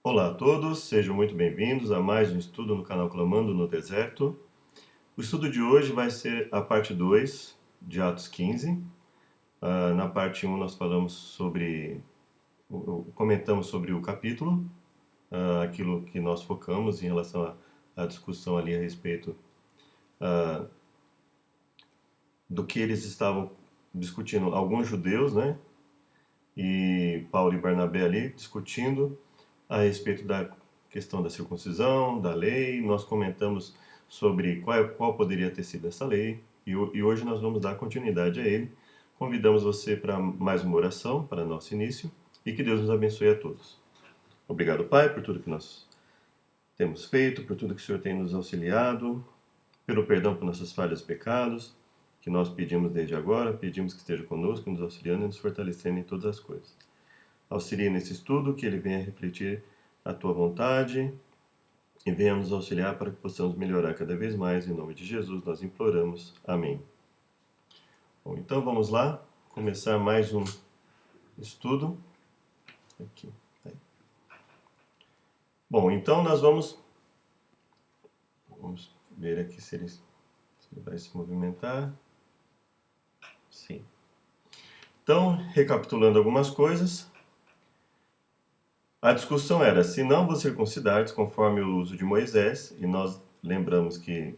Olá a todos, sejam muito bem-vindos a mais um estudo no canal Clamando no Deserto. O estudo de hoje vai ser a parte 2 de Atos 15. Na parte 1 nós falamos comentamos sobre o capítulo, aquilo que nós focamos em relação à discussão ali a respeito do que eles estavam discutindo, alguns judeus, né? E Paulo e Barnabé ali discutindo a respeito da questão da circuncisão, da lei. Nós comentamos sobre qual poderia ter sido essa lei e hoje nós vamos dar continuidade a ele. Convidamos você para mais uma oração para nosso início e que Deus nos abençoe a todos. Obrigado, Pai, por tudo que nós temos feito, por tudo que o Senhor tem nos auxiliado, pelo perdão por nossas falhas e pecados, que nós pedimos desde agora, pedimos que esteja conosco, nos auxiliando e nos fortalecendo em todas as coisas. Auxilie nesse estudo, que ele venha refletir a Tua vontade e venha nos auxiliar para que possamos melhorar cada vez mais. Em nome de Jesus nós imploramos. Amém. Bom, então vamos lá, começar mais um estudo. Aqui. Bom, então nós vamos ver aqui se ele vai se movimentar. Sim. Então, recapitulando algumas coisas, a discussão era: se não vos circuncidares conforme o uso de Moisés, e nós lembramos que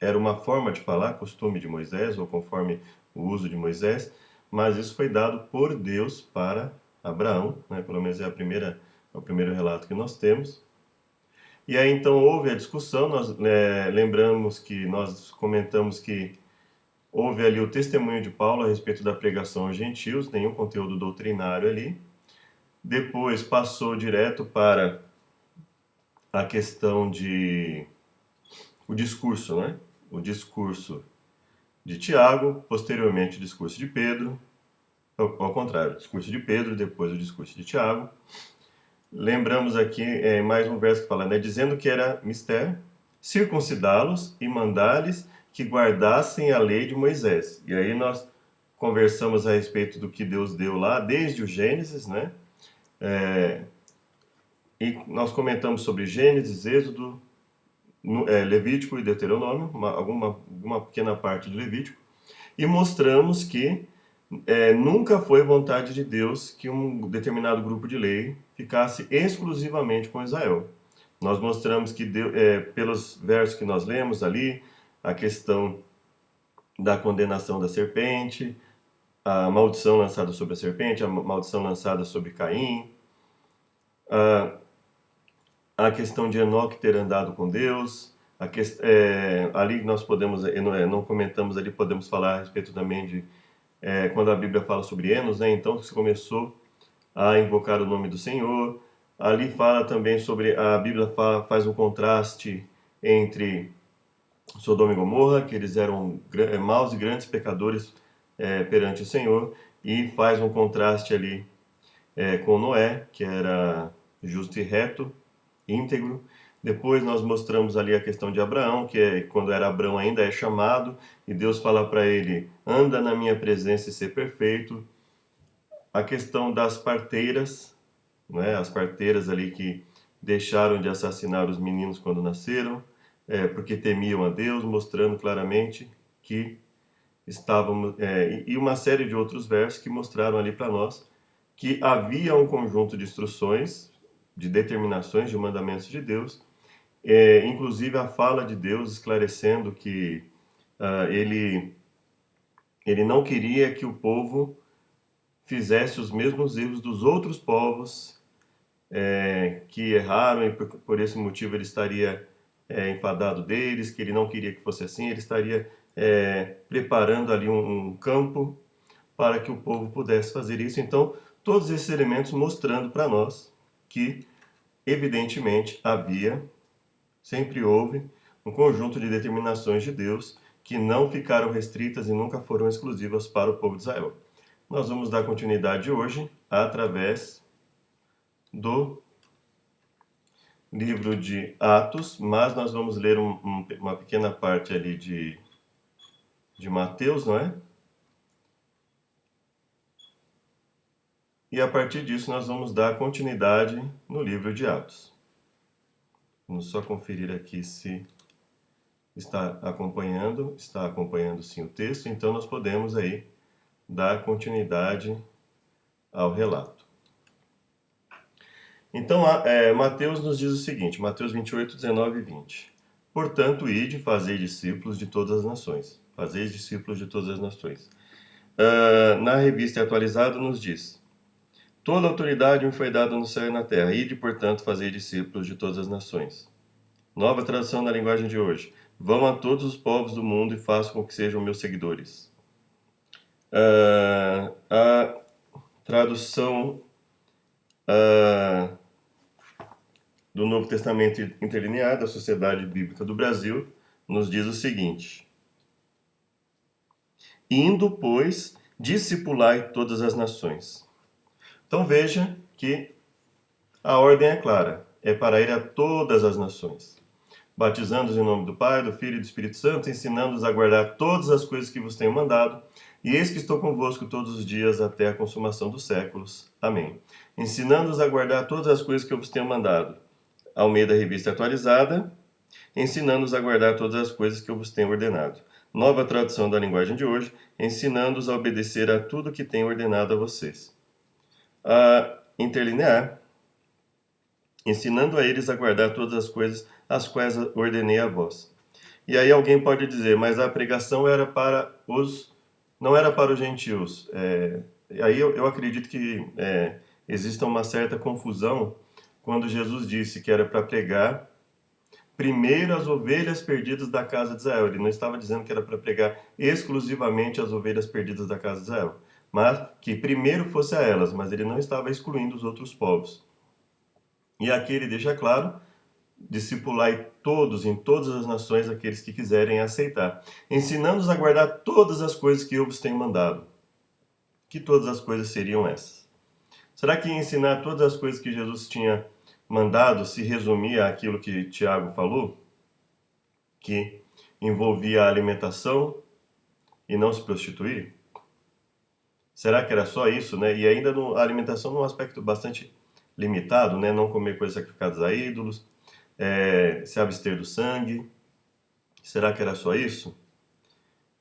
era uma forma de falar, costume de Moisés, ou conforme o uso de Moisés, mas isso foi dado por Deus para Abraão, né? Pelo menos é o primeiro relato que nós temos. E aí então houve a discussão, nós lembramos que nós comentamos que houve ali o testemunho de Paulo a respeito da pregação aos gentios, nenhum conteúdo doutrinário ali. Depois passou direto para a questão de o discurso, né? O discurso de Tiago, posteriormente o discurso de Pedro, ao contrário, o discurso de Pedro, depois o discurso de Tiago. Lembramos aqui mais um verso que fala, né? Dizendo que era mister circuncidá-los e mandar-lhes que guardassem a lei de Moisés. E aí nós conversamos a respeito do que Deus deu lá, desde o Gênesis, né? E nós comentamos sobre Gênesis, Êxodo, Levítico e Deuteronômio, alguma pequena parte de Levítico, e mostramos que nunca foi vontade de Deus que um determinado grupo de lei ficasse exclusivamente com Israel. Nós mostramos que pelos versos que nós lemos ali, a questão da condenação da serpente, a maldição lançada sobre a serpente, a maldição lançada sobre Caim, a questão de Enoque ter andado com Deus, ali nós podemos, não comentamos ali, podemos falar a respeito também de quando a Bíblia fala sobre Enos, né? Então se começou a invocar o nome do Senhor. Ali fala também sobre, a Bíblia faz um contraste entre Sodoma e Gomorra, que eles eram maus e grandes pecadores perante o Senhor, e faz um contraste ali com Noé, que era justo e reto, íntegro. Depois nós mostramos ali a questão de Abraão, que quando era Abraão ainda é chamado, e Deus fala para ele, anda na minha presença e ser perfeito. A questão das parteiras, né? As parteiras ali que deixaram de assassinar os meninos quando nasceram, porque temiam a Deus, mostrando claramente que estávamos... e uma série de outros versos que mostraram ali para nós que havia um conjunto de instruções, de determinações, de mandamentos de Deus, inclusive a fala de Deus esclarecendo que ele não queria que o povo fizesse os mesmos erros dos outros povos que erraram, e por esse motivo ele estaria enfadado deles, que ele não queria que fosse assim, ele estaria preparando ali um campo para que o povo pudesse fazer isso. Então, todos esses elementos mostrando para nós que, evidentemente, sempre houve, um conjunto de determinações de Deus que não ficaram restritas e nunca foram exclusivas para o povo de Israel. Nós vamos dar continuidade hoje através do livro de Atos, mas nós vamos ler uma pequena parte ali de Mateus, não é? e a partir disso nós vamos dar continuidade no livro de Atos. Vamos só conferir aqui se está acompanhando sim o texto, então nós podemos aí dar continuidade ao relato. Então, Mateus nos diz o seguinte, Mateus 28, 19 e 20. Portanto, ide, fazei discípulos de todas as nações. Fazeis discípulos de todas as nações. Na revista atualizada nos diz, toda autoridade me foi dada no céu e na terra. Ide, portanto, fazei discípulos de todas as nações. Nova tradução na linguagem de hoje. Vão a todos os povos do mundo e façam com que sejam meus seguidores. A tradução do Novo Testamento Interlinear da Sociedade Bíblica do Brasil nos diz o seguinte: indo, pois, discipulai todas as nações. Então veja que a ordem é clara, é para ir a todas as nações, batizando-os em nome do Pai, do Filho e do Espírito Santo, ensinando-os a guardar todas as coisas que vos tenho mandado, e eis que estou convosco todos os dias até a consumação dos séculos. Amém. Ensinando-os a guardar todas as coisas que eu vos tenho mandado. Almeida Revista Atualizada, ensinando-os a guardar todas as coisas que eu vos tenho ordenado. Nova tradução da linguagem de hoje, ensinando-os a obedecer a tudo que tenho ordenado a vocês. A interlinear, ensinando a eles a guardar todas as coisas as quais ordenei a vós. E aí alguém pode dizer, mas a pregação era para não era para os gentios. Aí eu acredito que exista uma certa confusão quando Jesus disse que era para pregar primeiro as ovelhas perdidas da casa de Israel. Ele não estava dizendo que era para pregar exclusivamente as ovelhas perdidas da casa de Israel, mas que primeiro fosse a elas, mas ele não estava excluindo os outros povos. E aqui ele deixa claro, discipulai todos, em todas as nações, aqueles que quiserem aceitar, ensinando-os a guardar todas as coisas que eu vos tenho mandado. Que todas as coisas seriam essas? Será que ensinar todas as coisas que Jesus tinha mandado se resumia àquilo que Tiago falou? Que envolvia a alimentação e não se prostituir? Será que era só isso, né? E ainda a alimentação num aspecto bastante limitado, né? Não comer coisas sacrificadas a ídolos, se abster do sangue. Será que era só isso?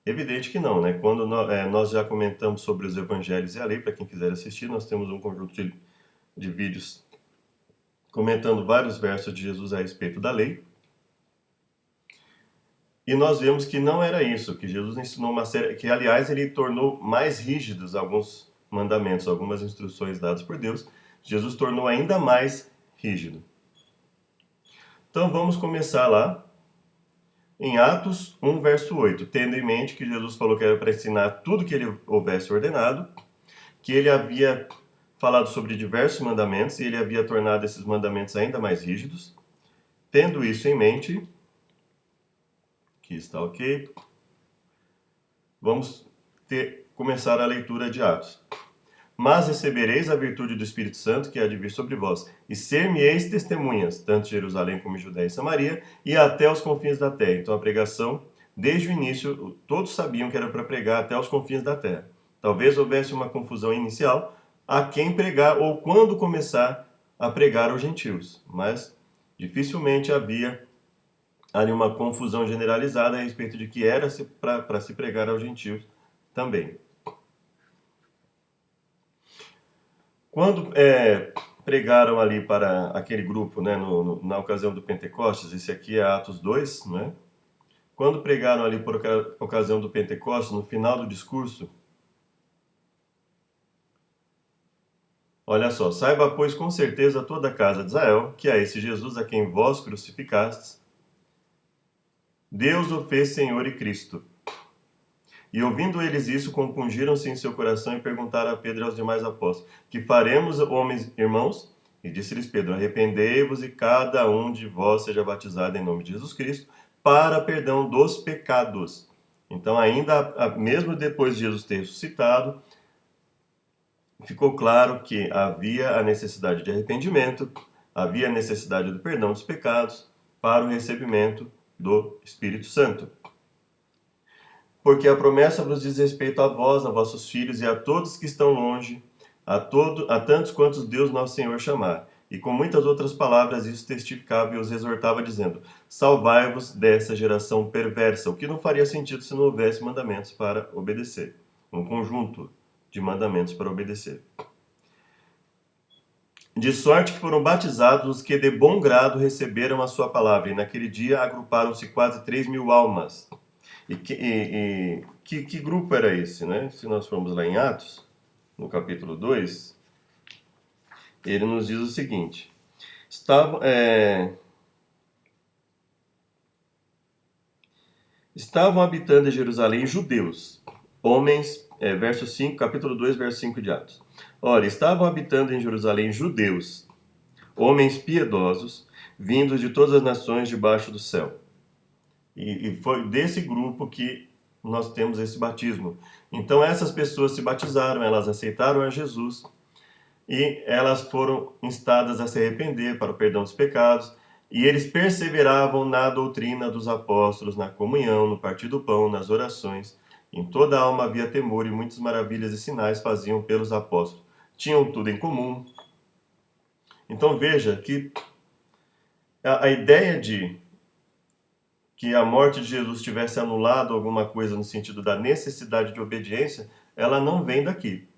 Evidente que não, né? Quando nós já comentamos sobre os evangelhos e a lei, para quem quiser assistir, nós temos um conjunto de vídeos comentando vários versos de Jesus a respeito da lei. E nós vemos que não era isso, que Jesus ensinou uma série, que aliás ele tornou mais rígidos alguns mandamentos, algumas instruções dadas por Deus. Jesus tornou ainda mais rígido. Então vamos começar lá em Atos 1, verso 8, tendo em mente que Jesus falou que era para ensinar tudo que ele houvesse ordenado, que ele havia falado sobre diversos mandamentos e ele havia tornado esses mandamentos ainda mais rígidos. Tendo isso em mente, aqui está ok, vamos começar a leitura de Atos. Mas recebereis a virtude do Espírito Santo que há de vir sobre vós, e ser-me-eis testemunhas, tanto em Jerusalém como em Judéia e Samaria, e até os confins da terra. Então a pregação, desde o início, todos sabiam que era para pregar até os confins da terra. Talvez houvesse uma confusão inicial a quem pregar ou quando começar a pregar aos gentios, mas dificilmente havia ali uma confusão generalizada a respeito de que era para se pregar aos gentios também. Quando pregaram ali para aquele grupo, né, na ocasião do Pentecostes, esse aqui é Atos 2, né? Quando pregaram ali por ocasião do Pentecostes, no final do discurso, olha só, saiba, pois, com certeza toda a casa de Israel, que é esse Jesus a quem vós crucificastes, Deus o fez Senhor e Cristo. E ouvindo eles isso, compungiram-se em seu coração e perguntaram a Pedro e aos demais apóstolos, que faremos, homens, irmãos? E disse-lhes Pedro, arrependei-vos e cada um de vós seja batizado em nome de Jesus Cristo, para perdão dos pecados. Então, ainda, mesmo depois de Jesus ter ressuscitado, ficou claro que havia a necessidade de arrependimento, havia a necessidade do perdão dos pecados para o recebimento do Espírito Santo. Porque a promessa vos diz respeito a vós, a vossos filhos e a todos que estão longe, a tantos quantos Deus nosso Senhor chamar. E com muitas outras palavras isso testificava e os exortava, dizendo: Salvai-vos dessa geração perversa. O que não faria sentido se não houvesse mandamentos para obedecer. Um conjunto de mandamentos para obedecer. De sorte que foram batizados os que de bom grado receberam a sua palavra. E naquele dia agruparam-se quase 3.000 almas. E que grupo era esse, né? Se nós formos lá em Atos, no capítulo 2, ele nos diz o seguinte: estavam habitando em Jerusalém judeus, homens, verso 5, capítulo 2, verso 5 de Atos. Ora, estavam habitando em Jerusalém judeus, homens piedosos, vindos de todas as nações debaixo do céu. E foi desse grupo que nós temos esse batismo. Então essas pessoas se batizaram, elas aceitaram a Jesus e elas foram instadas a se arrepender para o perdão dos pecados, e eles perseveravam na doutrina dos apóstolos, na comunhão, no partir do pão, nas orações. Em toda a alma havia temor e muitas maravilhas e sinais faziam pelos apóstolos. Tinham tudo em comum. Então veja que a ideia de que a morte de Jesus tivesse anulado alguma coisa no sentido da necessidade de obediência, ela não vem daqui.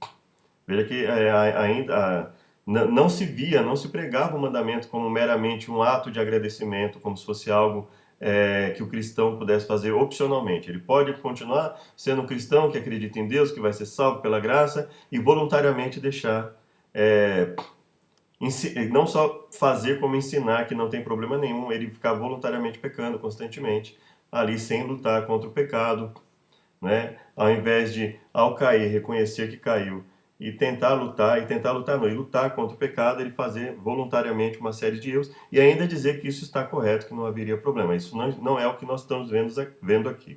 Veja que ainda não se via, não se pregava o mandamento como meramente um ato de agradecimento, como se fosse algo que o cristão pudesse fazer opcionalmente. Ele pode continuar sendo um cristão que acredita em Deus, que vai ser salvo pela graça, e voluntariamente deixar, não só fazer como ensinar, que não tem problema nenhum, ele ficar voluntariamente pecando constantemente, ali sem lutar contra o pecado, né? Ao invés de, ao cair, reconhecer que caiu e tentar lutar, e lutar contra o pecado, ele fazer voluntariamente uma série de erros e ainda dizer que isso está correto, que não haveria problema. Isso não é o que nós estamos vendo aqui.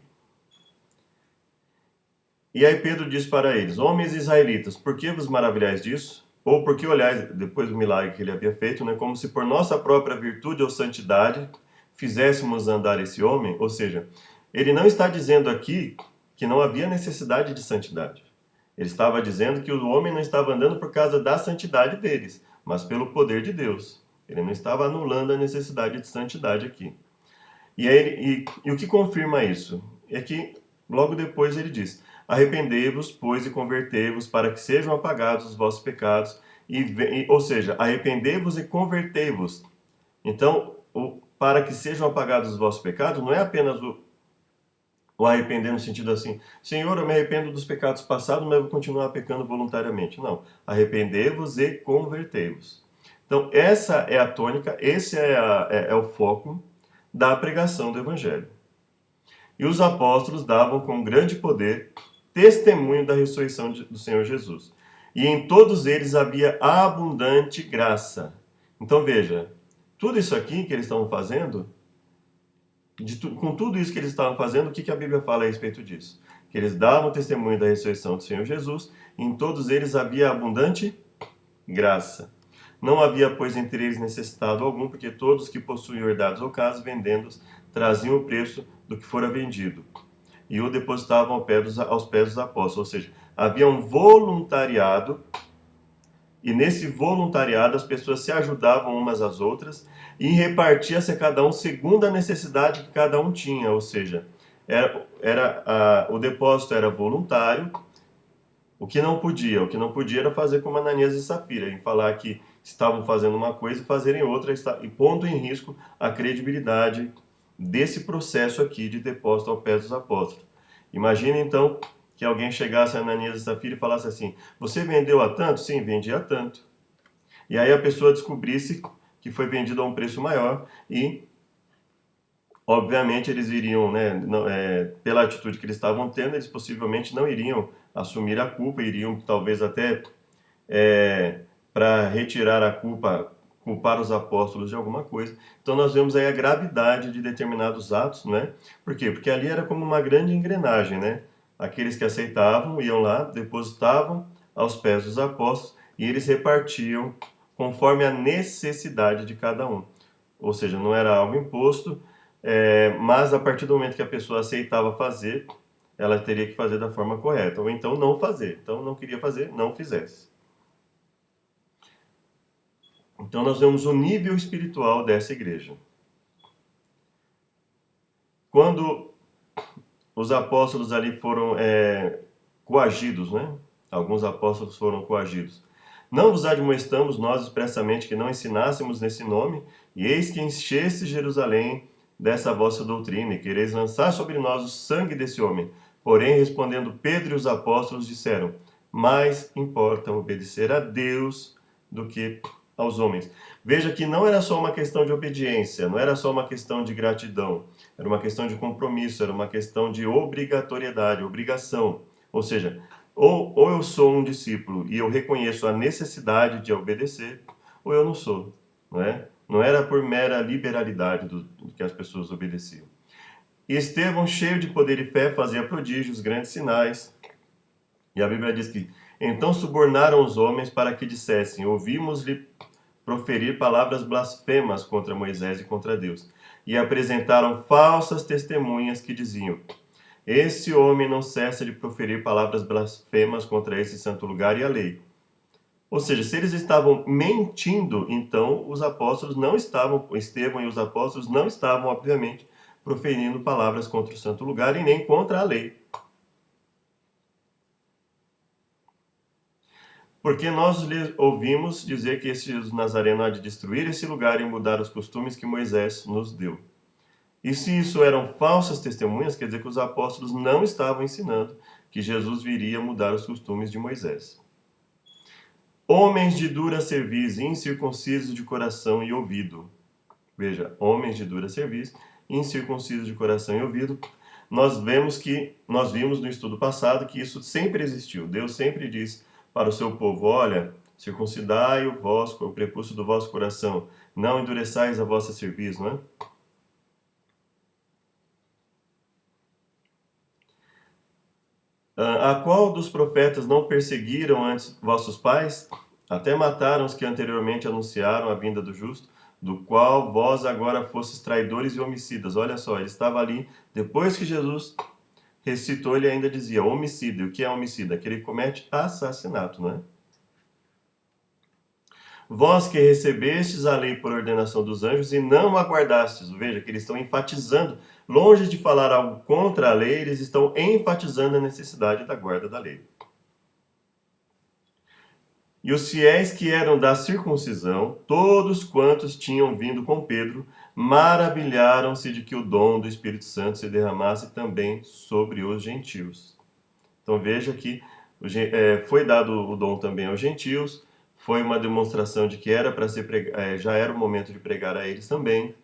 E aí Pedro diz para eles: homens israelitas, por que vos maravilhais disso? Ou por que olhais, depois do milagre que ele havia feito, né, como se por nossa própria virtude ou santidade fizéssemos andar esse homem? Ou seja, ele não está dizendo aqui que não havia necessidade de santidade. Ele estava dizendo que o homem não estava andando por causa da santidade deles, mas pelo poder de Deus. Ele não estava anulando a necessidade de santidade aqui. E o que confirma isso? É que logo depois ele diz: arrependei-vos, pois, e convertei-vos, para que sejam apagados os vossos pecados. Ou seja, arrependei-vos e convertei-vos. Então, para que sejam apagados os vossos pecados, não é apenas o arrepender no sentido assim: Senhor, eu me arrependo dos pecados passados, mas eu vou continuar pecando voluntariamente. Não. Arrependei-vos e convertei-vos. Então, essa é a tônica, esse é o foco da pregação do Evangelho. E os apóstolos davam com grande poder testemunho da ressurreição do Senhor Jesus. E em todos eles havia abundante graça. Então veja, tudo isso aqui que eles estavam fazendo, com tudo isso que eles estavam fazendo, o que a Bíblia fala a respeito disso? Que eles davam testemunho da ressurreição do Senhor Jesus, e em todos eles havia abundante graça. Não havia, pois, entre eles necessitado algum, porque todos que possuíam herdades ou casas, vendendo-os, traziam o preço do que fora vendido e o depositavam aos pés dos apóstolos. Ou seja, havia um voluntariado, e nesse voluntariado as pessoas se ajudavam umas às outras e repartia-se a cada um segundo a necessidade que cada um tinha. Ou seja, o depósito era voluntário. O que não podia era fazer como Ananias e Safira, em falar que estavam fazendo uma coisa e fazerem outra, e pondo em risco a credibilidade desse processo aqui de depósito ao pé dos apóstolos. Imagina então que alguém chegasse a Ananias e Safira e falasse assim: você vendeu a tanto? Sim, vendi a tanto. E aí a pessoa descobrisse que foi vendido a um preço maior e, obviamente, eles iriam, né, pela atitude que eles estavam tendo, eles possivelmente não iriam assumir a culpa, iriam talvez até para retirar a culpa, culpar os apóstolos de alguma coisa. Então nós vemos aí a gravidade de determinados atos, né? Por quê? Porque ali era como uma grande engrenagem, né? Aqueles que aceitavam iam lá, depositavam aos pés dos apóstolos e eles repartiam conforme a necessidade de cada um. Ou seja, não era algo imposto, mas a partir do momento que a pessoa aceitava fazer, ela teria que fazer da forma correta, ou então não fazer. Então não queria fazer, não fizesse. Então nós vemos o nível espiritual dessa igreja. Quando os apóstolos ali foram coagidos, né? Alguns apóstolos foram coagidos. Não vos admoestamos nós expressamente que não ensinássemos nesse nome, e eis que encheste Jerusalém dessa vossa doutrina, e quereis lançar sobre nós o sangue desse homem. Porém, respondendo Pedro e os apóstolos disseram, mais importa obedecer a Deus do que aos homens. Veja que não era só uma questão de obediência, não era só uma questão de gratidão, era uma questão de compromisso, era uma questão de obrigatoriedade, obrigação. Ou seja, ou eu sou um discípulo e eu reconheço a necessidade de obedecer, ou eu não sou, não é? Não era por mera liberalidade do que as pessoas obedeciam. E Estevão, cheio de poder e fé, fazia prodígios, grandes sinais. E a Bíblia diz que então subornaram os homens para que dissessem: ouvimos-lhe proferir palavras blasfemas contra Moisés e contra Deus. E apresentaram falsas testemunhas que diziam: esse homem não cessa de proferir palavras blasfemas contra esse santo lugar e a lei. Ou seja, se eles estavam mentindo, então os apóstolos não estavam, Estevão e os apóstolos não estavam, obviamente, proferindo palavras contra o santo lugar e nem contra a lei. Porque nós lhe ouvimos dizer que esse Jesus Nazareno há de destruir esse lugar e mudar os costumes que Moisés nos deu. E se isso eram falsas testemunhas, quer dizer que os apóstolos não estavam ensinando que Jesus viria mudar os costumes de Moisés. Homens de dura cerviz, incircuncisos de coração e ouvido. Veja, homens de dura cerviz, incircuncisos de coração e ouvido. Nós vimos no estudo passado que isso sempre existiu. Deus sempre diz para o seu povo: olha, circuncidai o prepúcio do vosso coração, não endureçais a vossa cerviz, não é? A qual dos profetas não perseguiram antes vossos pais? Até mataram os que anteriormente anunciaram a vinda do justo, do qual vós agora fostes traidores e homicidas. Olha só, ele estava ali, depois que Jesus ressuscitou, ele ainda dizia homicida. O que é homicida? Aquele que comete assassinato, não é? Vós que recebestes a lei por ordenação dos anjos e não aguardastes. Veja que eles estão enfatizando, longe de falar algo contra a lei, eles estão enfatizando a necessidade da guarda da lei. E os fiéis que eram da circuncisão, todos quantos tinham vindo com Pedro, maravilharam-se de que o dom do Espírito Santo se derramasse também sobre os gentios. Então veja que foi dado o dom também aos gentios, foi uma demonstração de que era para ser já era o momento de pregar a eles também.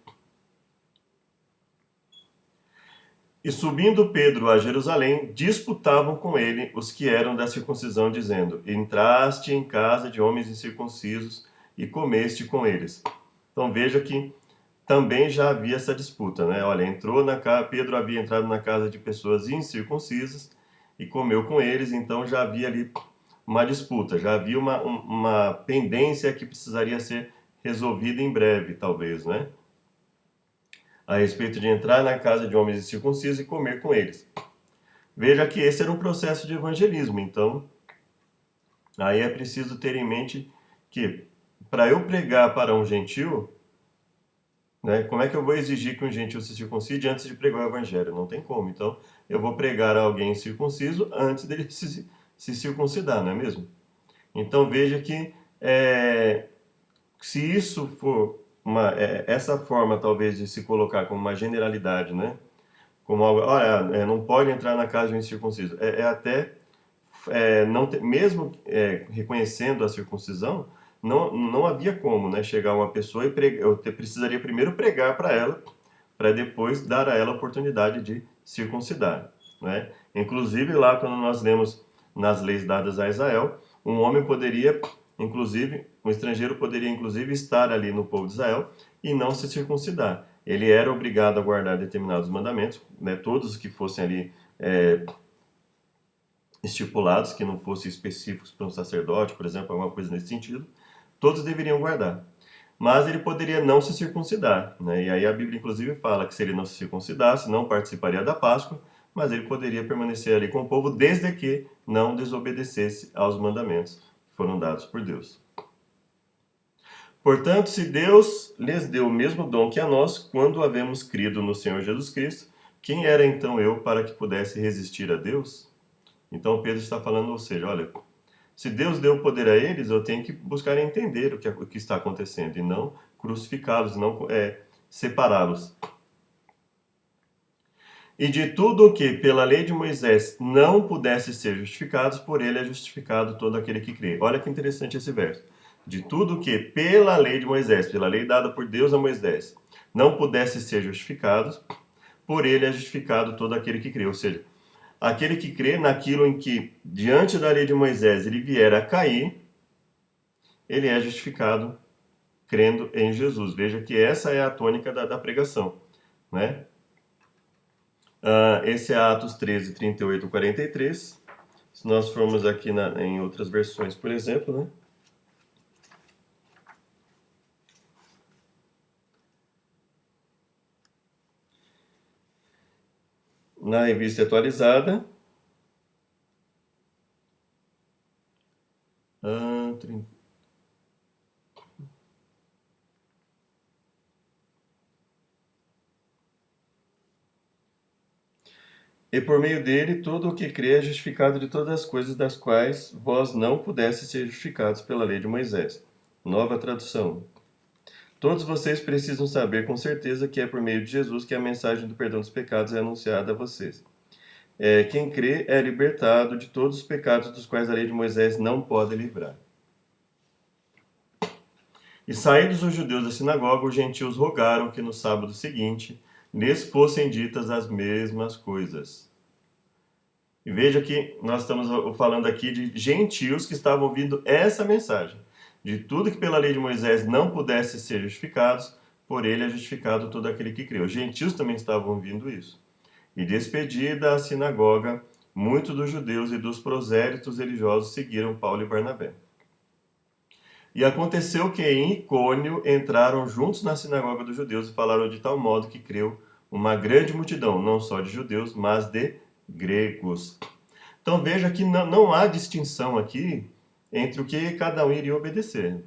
E subindo Pedro a Jerusalém, disputavam com ele os que eram da circuncisão, dizendo: entraste em casa de homens incircuncisos e comeste com eles. Então veja que também já havia essa disputa, né? Olha, Pedro havia entrado na casa de pessoas incircuncisas e comeu com eles, então já havia ali uma disputa, já havia uma pendência que precisaria ser resolvida em breve, talvez, né? A respeito de entrar na casa de homens incircuncisos e comer com eles. Veja que esse era um processo de evangelismo, então aí é preciso ter em mente que para eu pregar para um gentil, né, como é que eu vou exigir que um gentil se circuncide antes de pregar o evangelho? Não tem como. Então eu vou pregar a alguém circunciso antes dele se circuncidar, não é mesmo? Então veja que se isso for essa forma talvez de se colocar como uma generalidade, né? Como algo, olha, não pode entrar na casa de um incircunciso. Não mesmo reconhecendo a circuncisão, não havia como, né, chegar uma pessoa e precisaria primeiro pregar para ela, para depois dar a ela a oportunidade de circuncidar, né? Inclusive lá quando nós lemos nas leis dadas a Israel, um homem poderia, inclusive, um estrangeiro poderia inclusive estar ali no povo de Israel e não se circuncidar. Ele era obrigado a guardar determinados mandamentos, né, todos que fossem ali estipulados, que não fossem específicos para um sacerdote, por exemplo, alguma coisa nesse sentido, todos deveriam guardar. Mas ele poderia não se circuncidar, né? E aí a Bíblia inclusive fala que se ele não se circuncidasse, não participaria da Páscoa, mas ele poderia permanecer ali com o povo desde que não desobedecesse aos mandamentos que foram dados por Deus. Portanto, se Deus lhes deu o mesmo dom que a nós, quando havemos crido no Senhor Jesus Cristo, quem era então eu para que pudesse resistir a Deus? Então Pedro está falando, ou seja, olha, se Deus deu poder a eles, eu tenho que buscar entender o que está acontecendo e não crucificá-los, não separá-los. E de tudo o que pela lei de Moisés não pudesse ser justificados, por ele é justificado todo aquele que crê. Olha que interessante esse verso. De tudo o que pela lei de Moisés, pela lei dada por Deus a Moisés, não pudesse ser justificados, por ele é justificado todo aquele que crê. Ou seja, aquele que crê naquilo em que, diante da lei de Moisés, ele vier a cair, ele é justificado crendo em Jesus. Veja que essa é a tônica da pregação, né? Esse é Atos 13, 38 e 43. Se nós formos aqui em outras versões, por exemplo, né? Na revista atualizada, ah, e por meio dele todo o que crê é justificado de todas as coisas das quais vós não pudesse ser justificados pela lei de Moisés. Nova tradução. Todos vocês precisam saber com certeza que é por meio de Jesus que a mensagem do perdão dos pecados é anunciada a vocês. Quem crê é libertado de todos os pecados dos quais a lei de Moisés não pode livrar. E saídos os judeus da sinagoga, os gentios rogaram que no sábado seguinte lhes fossem ditas as mesmas coisas. E veja que nós estamos falando aqui de gentios que estavam ouvindo essa mensagem. De tudo que pela lei de Moisés não pudesse ser justificados, por ele é justificado todo aquele que crê. Os gentios também estavam ouvindo isso. E despedida a sinagoga, muitos dos judeus e dos prosélitos religiosos seguiram Paulo e Barnabé. E aconteceu que em Icônio entraram juntos na sinagoga dos judeus e falaram de tal modo que creu uma grande multidão, não só de judeus, mas de gregos. Então veja que não há distinção aqui entre o que cada um iria obedecer.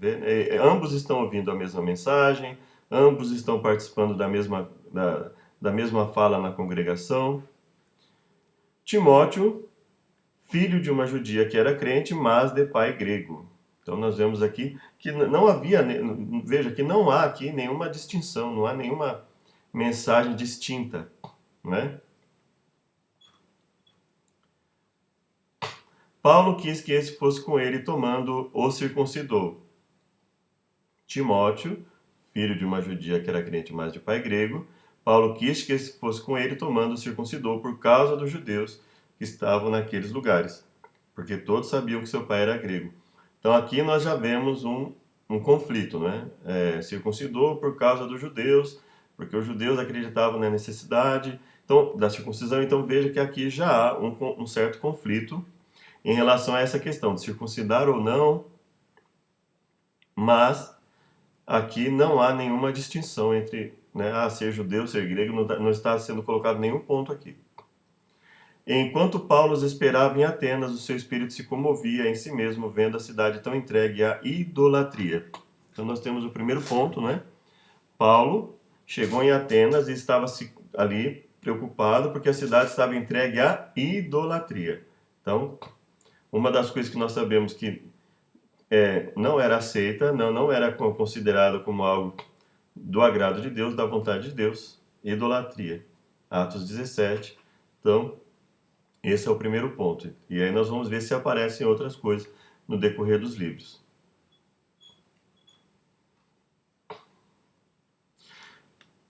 Ambos estão ouvindo a mesma mensagem, ambos estão participando da mesma fala na congregação. Timóteo, filho de uma judia que era crente, mas de pai grego. Então nós vemos aqui que não havia, veja que não há aqui nenhuma distinção, não há nenhuma mensagem distinta, né? Paulo quis que esse fosse com ele, tomando o circuncidou. Timóteo, filho de uma judia que era crente, mas de pai grego, Paulo quis que esse fosse com ele, tomando o circuncidou por causa dos judeus que estavam naqueles lugares, porque todos sabiam que seu pai era grego. Então aqui nós já vemos um conflito, né? Circuncidou por causa dos judeus, porque os judeus acreditavam na necessidade da circuncisão. Então veja que aqui já há um certo conflito em relação a essa questão de circuncidar ou não, mas aqui não há nenhuma distinção entre ser judeu, ser grego, não está sendo colocado nenhum ponto aqui. Enquanto Paulo os esperava em Atenas, o seu espírito se comovia em si mesmo, vendo a cidade tão entregue à idolatria. Então nós temos o primeiro ponto, né? Paulo chegou em Atenas e estava ali preocupado porque a cidade estava entregue à idolatria. Então, uma das coisas que nós sabemos que não era aceita, não era considerada como algo do agrado de Deus, da vontade de Deus, idolatria. Atos 17. Então, esse é o primeiro ponto. E aí nós vamos ver se aparecem outras coisas no decorrer dos livros.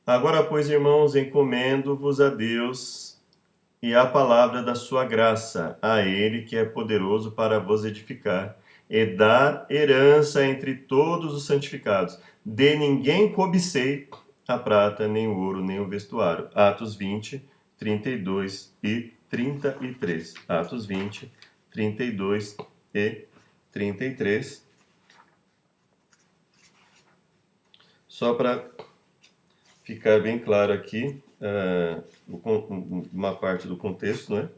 Agora, pois, irmãos, encomendo-vos a Deus e à palavra da sua graça, a Ele que é poderoso para vos edificar e dar herança entre todos os santificados. De ninguém cobicei a prata, nem o ouro, nem o vestuário. Atos 20, 32 e 33. Atos 20, 32 e 33. Só para ficar bem claro aqui, uma parte do contexto, né?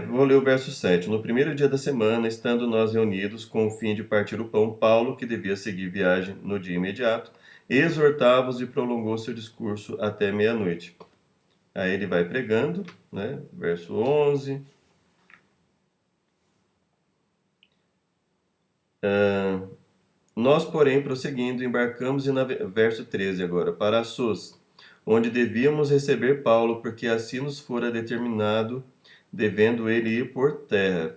Vou ler o verso 7. No primeiro dia da semana, estando nós reunidos com o fim de partir o pão, Paulo, que devia seguir viagem no dia imediato, exortava-os e prolongou seu discurso até meia-noite. Aí ele vai pregando, né? Verso 11. Nós, porém, prosseguindo, embarcamos verso 13 agora, para Assos, onde devíamos receber Paulo, porque assim nos fora determinado, devendo ele ir por terra.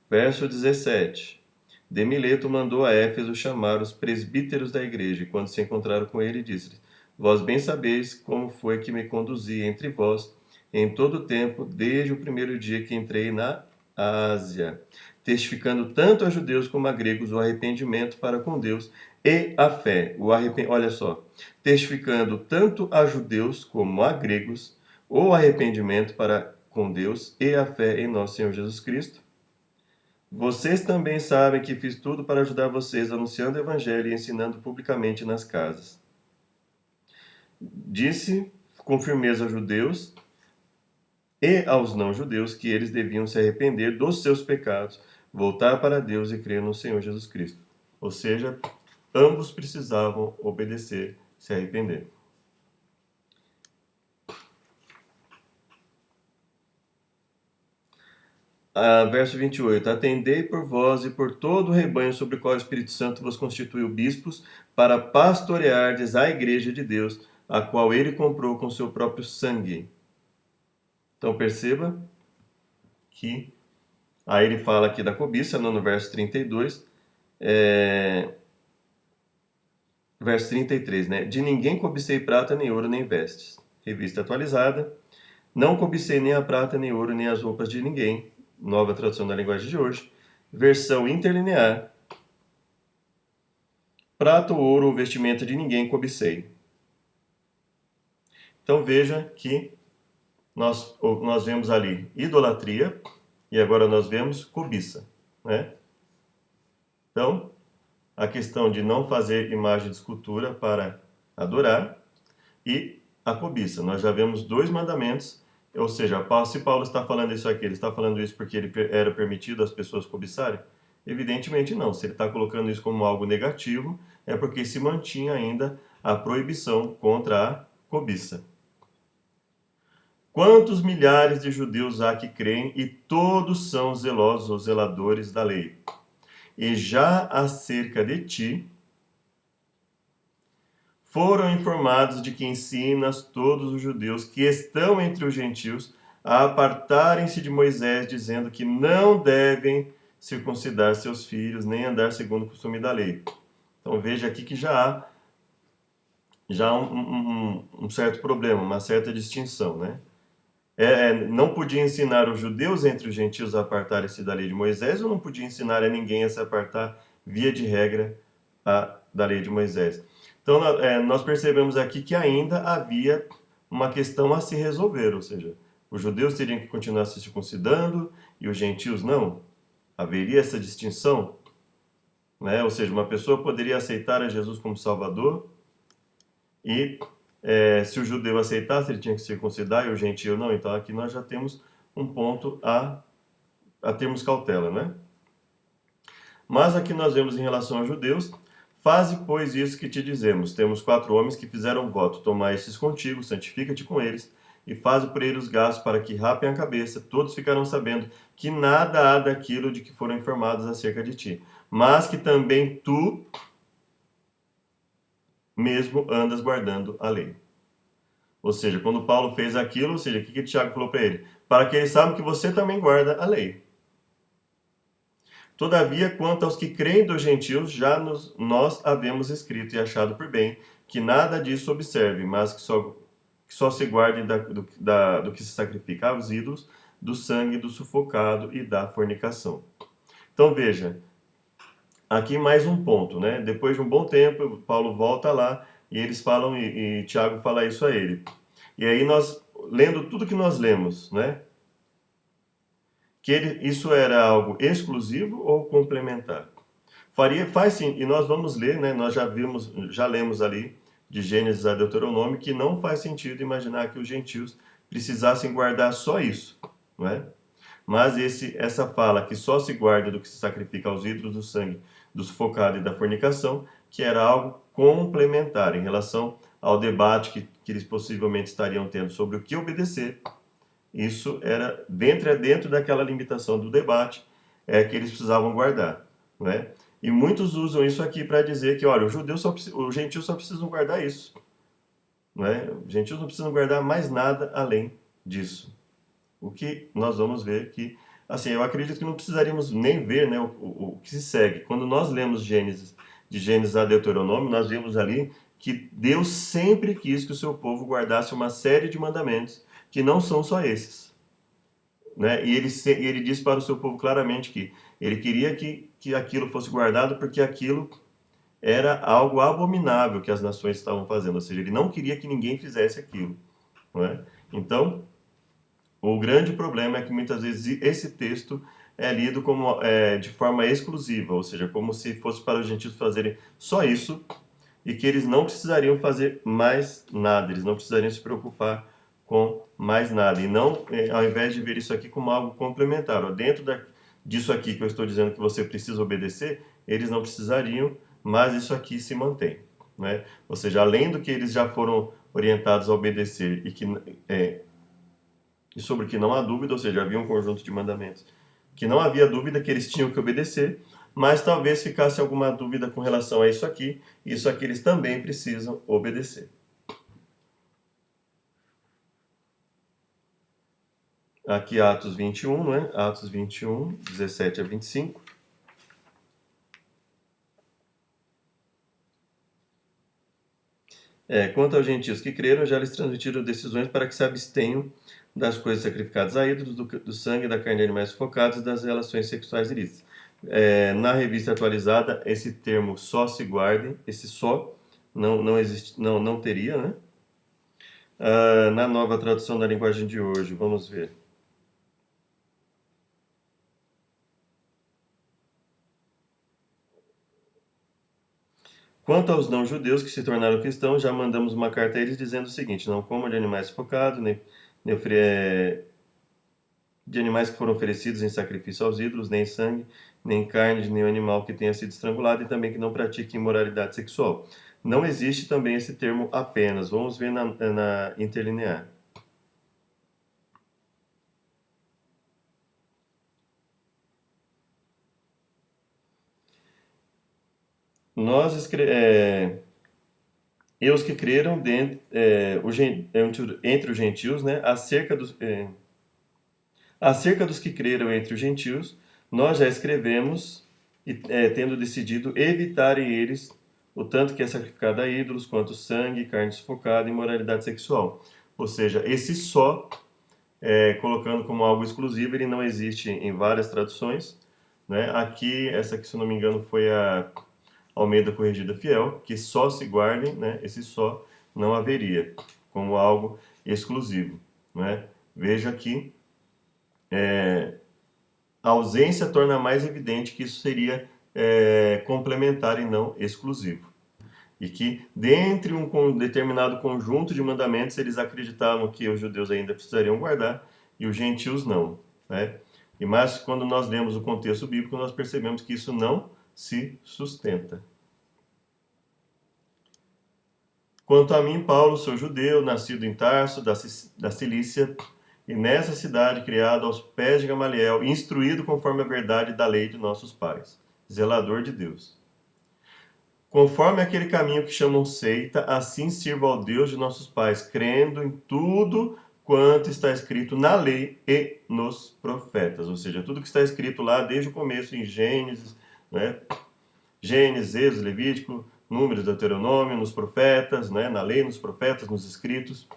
Verso 17. De Mileto mandou a Éfeso chamar os presbíteros da igreja, e quando se encontraram com ele, disse-lhes: Vós bem sabeis como foi que me conduzi entre vós em todo o tempo, desde o primeiro dia que entrei na Ásia, testificando tanto a judeus como a gregos o arrependimento para com Deus e a fé. Olha só, testificando tanto a judeus como a gregos o arrependimento para com Deus e a fé em nosso Senhor Jesus Cristo. Vocês também sabem que fiz tudo para ajudar vocês, anunciando o Evangelho e ensinando publicamente nas casas. Disse com firmeza aos judeus e aos não-judeus que eles deviam se arrepender dos seus pecados, voltar para Deus e crer no Senhor Jesus Cristo. Ou seja, ambos precisavam obedecer, se arrepender. Verso 28. Atendei por vós e por todo o rebanho sobre o qual o Espírito Santo vos constituiu bispos, para pastoreardes a igreja de Deus, a qual ele comprou com seu próprio sangue. Então perceba que aí ele fala aqui da cobiça, no verso 32, verso 33, né? De ninguém cobicei prata, nem ouro, nem vestes. Revista atualizada. Não cobicei nem a prata, nem ouro, nem as roupas de ninguém. Nova tradução da linguagem de hoje. Versão interlinear. Prata ou ouro ou vestimenta de ninguém cobicei. Então veja que nós vemos ali idolatria e agora nós vemos cobiça, né? Então, a questão de não fazer imagem de escultura para adorar e a cobiça. Nós já vemos dois mandamentos, ou seja, se Paulo está falando isso aqui, ele está falando isso porque ele era permitido as pessoas cobiçarem? Evidentemente não. Se ele está colocando isso como algo negativo, é porque se mantinha ainda a proibição contra a cobiça. Quantos milhares de judeus há que creem e todos são zelosos ou zeladores da lei? E já acerca de ti, foram informados de que ensinas todos os judeus que estão entre os gentios a apartarem-se de Moisés, dizendo que não devem circuncidar seus filhos, nem andar segundo o costume da lei. Então veja aqui que já há um certo problema, uma certa distinção, né? Não podia ensinar os judeus entre os gentios a apartarem-se da lei de Moisés, ou não podia ensinar a ninguém a se apartar, via de regra, da lei de Moisés. Então, nós percebemos aqui que ainda havia uma questão a se resolver, ou seja, os judeus teriam que continuar se circuncidando e os gentios não. Haveria essa distinção, né? Ou seja, uma pessoa poderia aceitar a Jesus como Salvador e se o judeu aceitasse, ele tinha que circuncidar e o gentio não. Então aqui nós já temos um ponto a termos cautela, né? Mas aqui nós vemos em relação aos judeus: faze, pois, isso que te dizemos. Temos 4 homens que fizeram voto: tomai estes contigo, santifica-te com eles, e faze por eles gastos para que rapem a cabeça. Todos ficarão sabendo que nada há daquilo de que foram informados acerca de ti, mas que também tu mesmo andas guardando a lei. Ou seja, quando Paulo fez aquilo, ou seja, o que Tiago falou para ele? Para que eles saibam que você também guarda a lei. Todavia, quanto aos que creem dos gentios, já nós havemos escrito e achado por bem que nada disso observe, mas que só se guarde do que se sacrifica aos ídolos, do sangue do sufocado e da fornicação. Então veja, aqui mais um ponto, né? Depois de um bom tempo, Paulo volta lá e eles falam, e Tiago fala isso a ele. E aí nós, lendo tudo que nós lemos, né? Que isso era algo exclusivo ou complementar? Faz sim, e nós vamos ler, né? Nós já lemos ali, de Gênesis a Deuteronômio, que não faz sentido imaginar que os gentios precisassem guardar só isso, não é? Mas essa fala que só se guarda do que se sacrifica aos ídolos, do sangue, do sufocado e da fornicação, que era algo complementar em relação ao debate que eles possivelmente estariam tendo sobre o que obedecer. Isso era dentro daquela limitação do debate que eles precisavam guardar, né? E muitos usam isso aqui para dizer que, olha, os gentios só precisam guardar isso, né? Os gentios não precisam guardar mais nada além disso. O que nós vamos ver que, assim, eu acredito que não precisaríamos nem ver, né, o que se segue. Quando nós lemos Gênesis, de Gênesis a Deuteronômio, nós vemos ali que Deus sempre quis que o seu povo guardasse uma série de mandamentos que não são só esses, né? E ele diz para o seu povo claramente que ele queria que aquilo fosse guardado porque aquilo era algo abominável que as nações estavam fazendo, ou seja, ele não queria que ninguém fizesse aquilo, não é? Então, o grande problema é que muitas vezes esse texto é lido como de forma exclusiva, ou seja, como se fosse para os gentios fazerem só isso e que eles não precisariam fazer mais nada, eles não precisariam se preocupar com mais nada. E não, ao invés de ver isso aqui como algo complementar, ó, disso aqui que eu estou dizendo que você precisa obedecer, eles não precisariam, mas isso aqui se mantém, né? Ou seja, além do que eles já foram orientados a obedecer e sobre o que não há dúvida, ou seja, havia um conjunto de mandamentos que não havia dúvida que eles tinham que obedecer, mas talvez ficasse alguma dúvida com relação a isso aqui eles também precisam obedecer. Aqui Atos 21, não é? Atos 21, 17 a 25. Quanto aos gentios que creram, já lhes transmitiram decisões para que se abstenham das coisas sacrificadas a ídolos, do sangue, da carne de animais sufocados e das relações sexuais ilícitas. Na revista atualizada, esse termo só se guarde, esse só não existe, não teria, né? Na nova tradução da linguagem de hoje, vamos ver. Quanto aos não-judeus que se tornaram cristãos, já mandamos uma carta a eles dizendo o seguinte: não comam de animais sufocados, nem de animais que foram oferecidos em sacrifício aos ídolos, nem sangue, nem carne de nenhum animal que tenha sido estrangulado e também que não pratique imoralidade sexual. Não existe também esse termo apenas. Vamos ver na interlinear. E os que creram entre os gentios, né, acerca dos que creram entre os gentios, nós já escrevemos, tendo decidido evitarem eles o tanto que é sacrificado a ídolos, quanto sangue, carne sufocada e imoralidade sexual. Ou seja, esse só, colocando como algo exclusivo, ele não existe em várias traduções, né? Aqui, essa aqui, se eu não me engano, foi a Almeida Corrigida Fiel, que só se guardem, né? Esse só não haveria como algo exclusivo, né? Veja aqui, a ausência torna mais evidente que isso seria complementar e não exclusivo. E que, dentre um determinado conjunto de mandamentos, eles acreditavam que os judeus ainda precisariam guardar e os gentios não, né? Mas, quando nós lemos o contexto bíblico, nós percebemos que isso não se sustenta. Quanto a mim, Paulo, sou judeu, nascido em Tarso, da Cilícia, e nessa cidade criado aos pés de Gamaliel, instruído conforme a verdade da lei de nossos pais, zelador de Deus. Conforme aquele caminho que chamam seita, assim sirvo ao Deus de nossos pais, crendo em tudo quanto está escrito na lei e nos profetas. Ou seja, tudo que está escrito lá desde o começo em Gênesis, né? Gênesis, Êxodo, Levítico, Números, Deuteronômio, nos profetas, né? Na lei, nos profetas, nos escritos.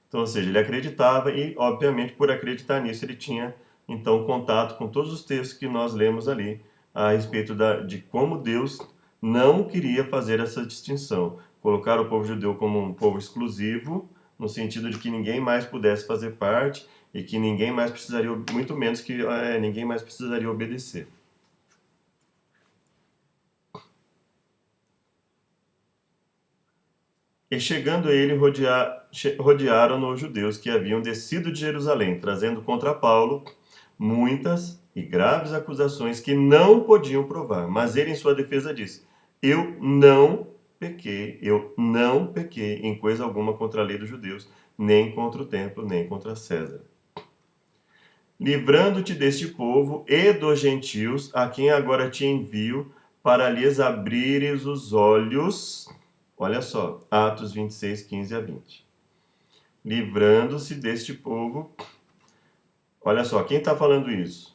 Então, ou seja, ele acreditava e, obviamente, por acreditar nisso, ele tinha, então, contato com todos os textos que nós lemos ali a respeito de como Deus não queria fazer essa distinção. Colocar o povo judeu como um povo exclusivo, no sentido de que ninguém mais pudesse fazer parte e que ninguém mais precisaria, muito menos que ninguém mais precisaria obedecer. E chegando a ele, rodearam-no os judeus que haviam descido de Jerusalém, trazendo contra Paulo muitas e graves acusações que não podiam provar. Mas ele, em sua defesa, disse: eu não pequei em coisa alguma contra a lei dos judeus, nem contra o templo, nem contra César. Livrando-te deste povo e dos gentios, a quem agora te envio, para lhes abrires os olhos. Olha só, Atos 26, 15 a 20. Livrando-se deste povo. Olha só, quem está falando isso?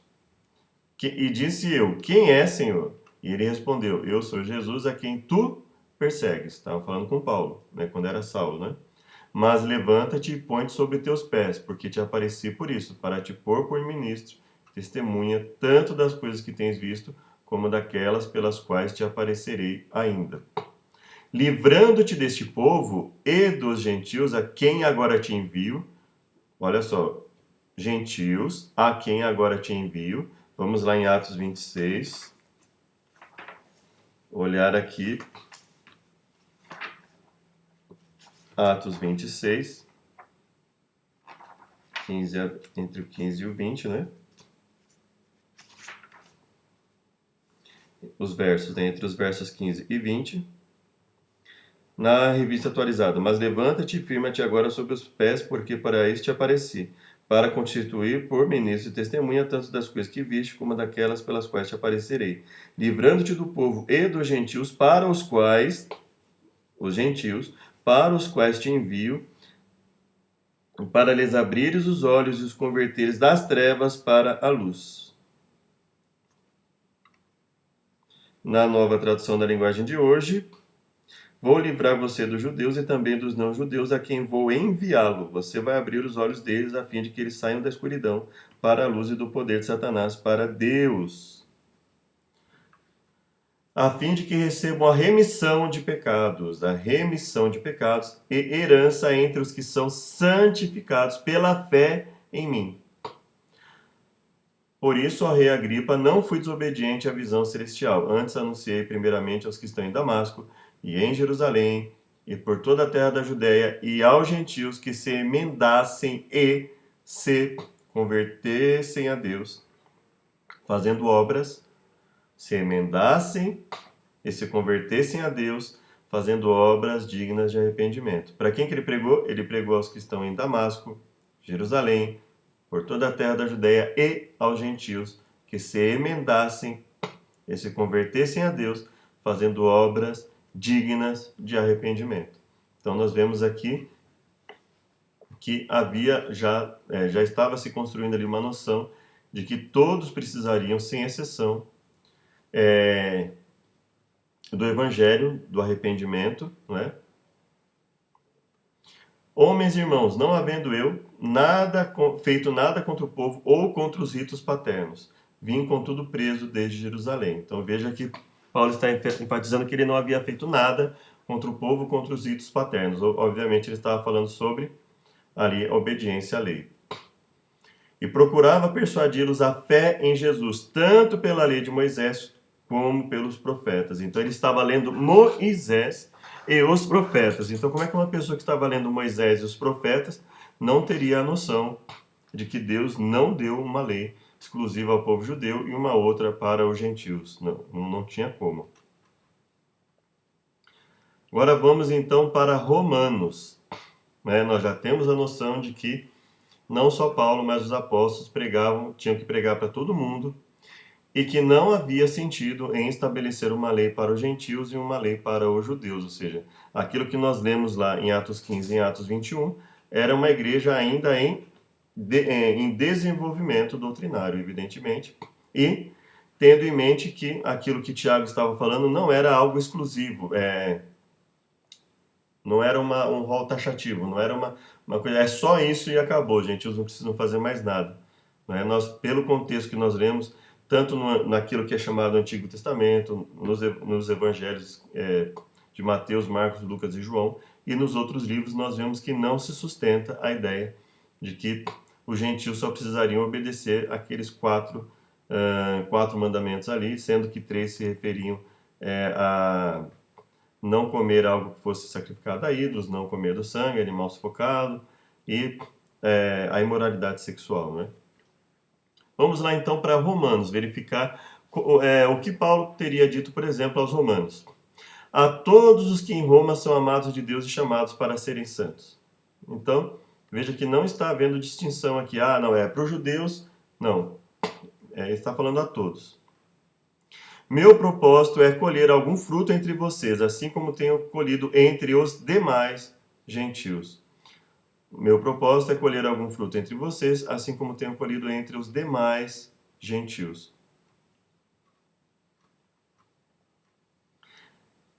E disse eu: quem é, Senhor? E ele respondeu: eu sou Jesus a quem tu persegues. Estava falando com Paulo, né, quando era Saulo, né? Mas levanta-te e põe-te sobre teus pés, porque te apareci por isso, para te pôr por ministro, testemunha tanto das coisas que tens visto, como daquelas pelas quais te aparecerei ainda. Livrando-te deste povo e dos gentios, a quem agora te envio. Olha só, gentios, a quem agora te envio. Vamos lá em Atos 26. Olhar aqui. Atos 26. 15, entre o 15 e o 20, né? Os versos, né? Entre os versos 15 e 20. Na revista atualizada. Mas levanta-te e firma-te agora sobre os pés, porque para isso te apareci, para constituir por ministro e testemunha tanto das coisas que viste, como daquelas pelas quais te aparecerei, livrando-te do povo e dos gentios, para os quais te envio, para lhes abrires os olhos e os converteres das trevas para a luz. Na nova tradução da linguagem de hoje, vou livrar você dos judeus e também dos não-judeus, a quem vou enviá-lo. Você vai abrir os olhos deles, a fim de que eles saiam da escuridão para a luz e do poder de Satanás para Deus, a fim de que recebam a remissão de pecados e herança entre os que são santificados pela fé em mim. Por isso, ó rei Agripa, não fui desobediente à visão celestial. Antes anunciei primeiramente aos que estão em Damasco e em Jerusalém e por toda a terra da Judéia e aos gentios que se emendassem e se convertessem a Deus, fazendo obras, se emendassem e se convertessem a Deus, fazendo obras dignas de arrependimento. Para quem que ele pregou? Ele pregou aos que estão em Damasco, Jerusalém, por toda a terra da Judéia e aos gentios que se emendassem e se convertessem a Deus, fazendo obras dignas de arrependimento. Então nós vemos aqui que já estava se construindo ali uma noção de que todos precisariam, sem exceção, do evangelho, do arrependimento, né? Homens e irmãos, não havendo eu feito nada contra o povo ou contra os ritos paternos, vim contudo preso desde Jerusalém. Então veja que Paulo está enfatizando que ele não havia feito nada contra o povo, contra os ritos paternos. Obviamente ele estava falando sobre ali a obediência à lei. E procurava persuadi-los à fé em Jesus, tanto pela lei de Moisés como pelos profetas. Então ele estava lendo Moisés e os profetas. Então como é que uma pessoa que estava lendo Moisés e os profetas não teria a noção de que Deus não deu uma lei exclusiva ao povo judeu e uma outra para os gentios? Não tinha como. Agora vamos então para Romanos. Nós já temos a noção de que não só Paulo, mas os apóstolos tinham que pregar para todo mundo, e que não havia sentido em estabelecer uma lei para os gentios e uma lei para os judeus. Ou seja, aquilo que nós lemos lá em Atos 15 e em Atos 21, era uma igreja ainda em desenvolvimento doutrinário, evidentemente, e tendo em mente que aquilo que Tiago estava falando não era algo exclusivo, não era um rol taxativo, não era uma coisa, é só isso e acabou, gente, eles não precisam fazer mais nada. Nós, pelo contexto que nós lemos, tanto naquilo que é chamado Antigo Testamento, nos evangelhos de Mateus, Marcos, Lucas e João, e nos outros livros nós vemos que não se sustenta a ideia de que os gentios só precisariam obedecer aqueles quatro mandamentos ali, sendo que 3 se referiam a não comer algo que fosse sacrificado a ídolos, não comer do sangue, animal sufocado e a imoralidade sexual, né? Vamos lá então para Romanos, verificar o que Paulo teria dito, por exemplo, aos romanos. A todos os que em Roma são amados de Deus e chamados para serem santos. Então, veja que não está havendo distinção aqui. Ah, não, é para os judeus. Não, está falando a todos. Meu propósito é colher algum fruto entre vocês, assim como tenho colhido entre os demais gentios. Meu propósito é colher algum fruto entre vocês, assim como tenho colhido entre os demais gentios.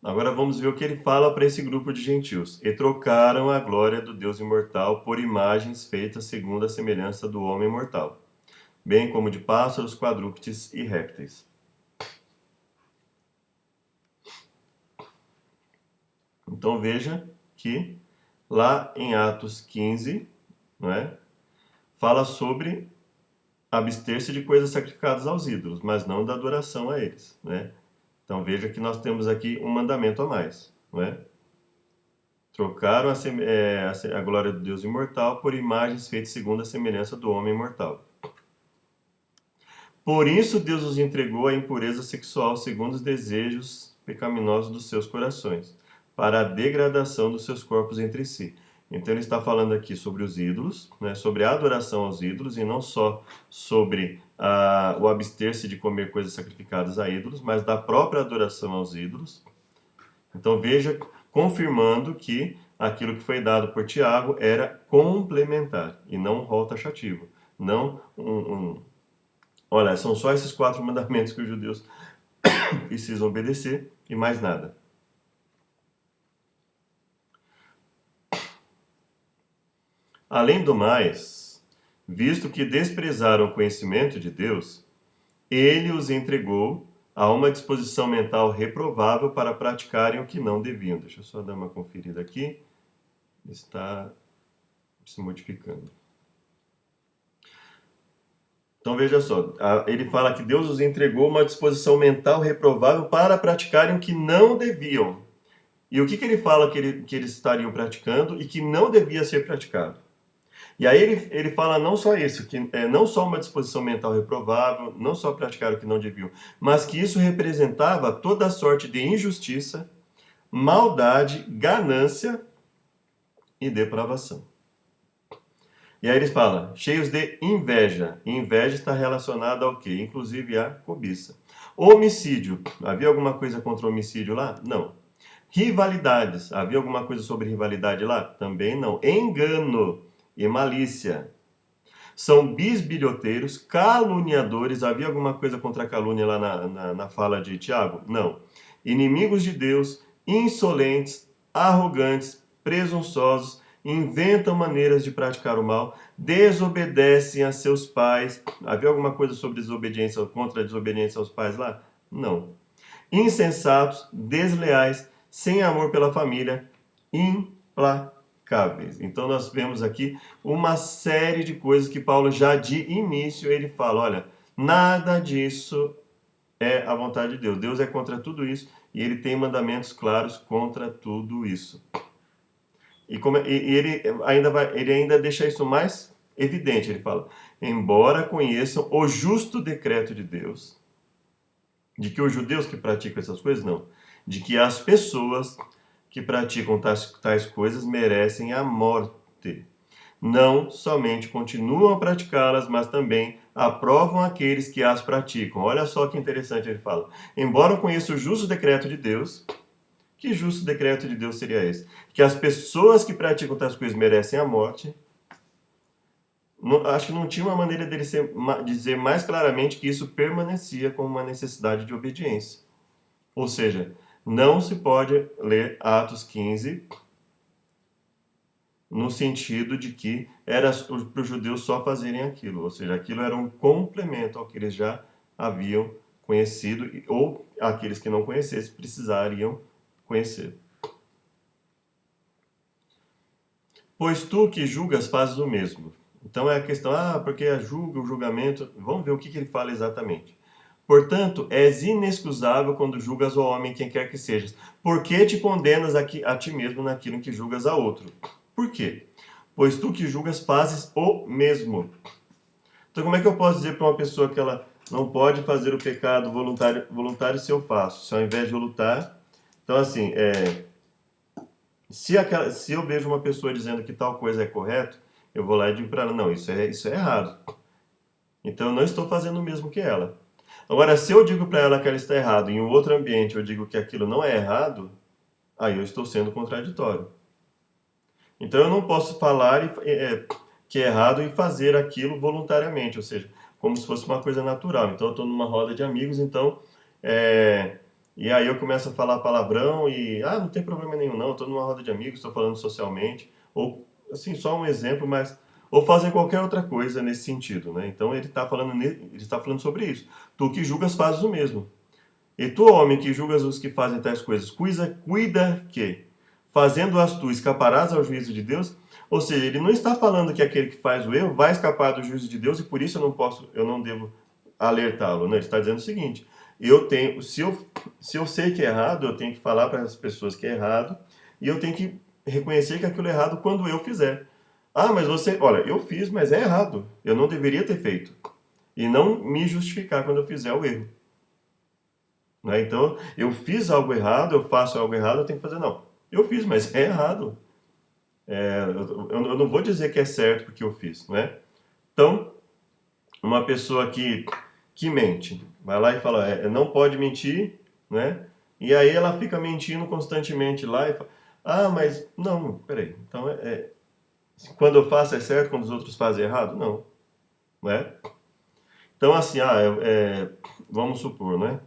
Agora vamos ver o que ele fala para esse grupo de gentios. E trocaram a glória do Deus imortal por imagens feitas segundo a semelhança do homem mortal, bem como de pássaros, quadrúpedes e répteis. Então veja que lá em Atos 15, não é? Fala sobre abster-se de coisas sacrificadas aos ídolos, mas não da adoração a eles, né? Então veja que nós temos aqui um mandamento a mais, não é? Trocaram a glória do Deus imortal por imagens feitas segundo a semelhança do homem mortal. Por isso Deus os entregou à impureza sexual segundo os desejos pecaminosos dos seus corações, para a degradação dos seus corpos entre si. Então ele está falando aqui sobre os ídolos, né, sobre a adoração aos ídolos, e não só sobre o abster-se de comer coisas sacrificadas a ídolos, mas da própria adoração aos ídolos. Então veja, confirmando que aquilo que foi dado por Tiago era complementar, e não um rol taxativo. Não olha, são só esses 4 mandamentos que os judeus precisam obedecer, e mais nada. Além do mais, visto que desprezaram o conhecimento de Deus, ele os entregou a uma disposição mental reprovável para praticarem o que não deviam. Deixa eu só dar uma conferida aqui. Está se modificando. Então veja só, ele fala que Deus os entregou uma disposição mental reprovável para praticarem o que não deviam. E o que ele fala que eles estariam praticando e que não devia ser praticado? E aí ele fala não só isso, que não só uma disposição mental reprovável, não só praticar o que não deviam, mas que isso representava toda sorte de injustiça, maldade, ganância e depravação. E aí eles falam, cheios de inveja. E inveja está relacionada ao quê? Inclusive à cobiça. Homicídio. Havia alguma coisa contra o homicídio lá? Não. Rivalidades. Havia alguma coisa sobre rivalidade lá? Também não. Engano e malícia. São bisbilhoteiros, caluniadores. Havia alguma coisa contra a calúnia lá na fala de Tiago? Não. Inimigos de Deus, insolentes, arrogantes, presunçosos, inventam maneiras de praticar o mal, desobedecem a seus pais. Havia alguma coisa sobre desobediência, contra a desobediência aos pais lá? Não. Insensatos, desleais, sem amor pela família, implacáveis. Então nós vemos aqui uma série de coisas que Paulo já de início ele fala, olha, nada disso é a vontade de Deus. Deus é contra tudo isso e ele tem mandamentos claros contra tudo isso. E ele ainda deixa isso mais evidente, ele fala, embora conheçam o justo decreto de Deus, de que os judeus que praticam essas coisas, não, de que as pessoas que praticam tais coisas merecem a morte. Não somente continuam a praticá-las, mas também aprovam aqueles que as praticam. Olha só que interessante ele fala. Embora eu conheça o justo decreto de Deus, que justo decreto de Deus seria esse? Que as pessoas que praticam tais coisas merecem a morte. Acho que não tinha uma maneira dele dizer mais claramente que isso permanecia como uma necessidade de obediência. Ou seja, não se pode ler Atos 15 no sentido de que era para os judeus só fazerem aquilo. Ou seja, aquilo era um complemento ao que eles já haviam conhecido, ou aqueles que não conhecessem precisariam conhecer. Pois tu que julgas fazes o mesmo. Então é a questão, porque julga o julgamento. Vamos ver o que ele fala exatamente. Portanto, és inexcusável quando julgas o homem, quem quer que sejas. Por que te condenas a ti mesmo naquilo em que julgas a outro? Por quê? Pois tu que julgas fazes o mesmo. Então, como é que eu posso dizer para uma pessoa que ela não pode fazer o pecado voluntário se eu faço? Se ao invés de eu lutar... Então, assim, se eu vejo uma pessoa dizendo que tal coisa é correto, eu vou lá e digo para ela, não, isso é errado. Então, eu não estou fazendo o mesmo que ela. Agora, se eu digo para ela que ela está errada, e em um outro ambiente eu digo que aquilo não é errado, aí eu estou sendo contraditório. Então eu não posso falar que é errado e fazer aquilo voluntariamente, ou seja, como se fosse uma coisa natural. Então eu estou numa roda de amigos, então e aí eu começo a falar palavrão e não tem problema nenhum não, eu estou numa roda de amigos, estou falando socialmente, ou assim, só um exemplo, mas ou fazer qualquer outra coisa nesse sentido, né? Então ele está falando sobre isso. Tu que julgas fazes o mesmo. E tu, homem, que julgas os que fazem tais coisas, cuida que, fazendo-as tu, escaparás ao juízo de Deus? Ou seja, ele não está falando que aquele que faz o erro vai escapar do juízo de Deus e por isso eu não devo alertá-lo. Não, ele está dizendo o seguinte: se eu sei que é errado, eu tenho que falar para as pessoas que é errado e eu tenho que reconhecer que aquilo é errado quando eu fizer. Mas olha, eu fiz, mas é errado. Eu não deveria ter feito. E não me justificar quando eu fizer o erro. Né? Então, eu fiz algo errado, eu faço algo errado, eu tenho que fazer, não. Eu fiz, mas é errado. Eu não vou dizer que é certo porque eu fiz, não é? Então, uma pessoa que mente, vai lá e fala, não pode mentir, né? E aí ela fica mentindo constantemente lá e fala, mas não, peraí, então quando eu faço é certo, quando os outros fazem errado? Não, não é? Então, assim, vamos supor, né?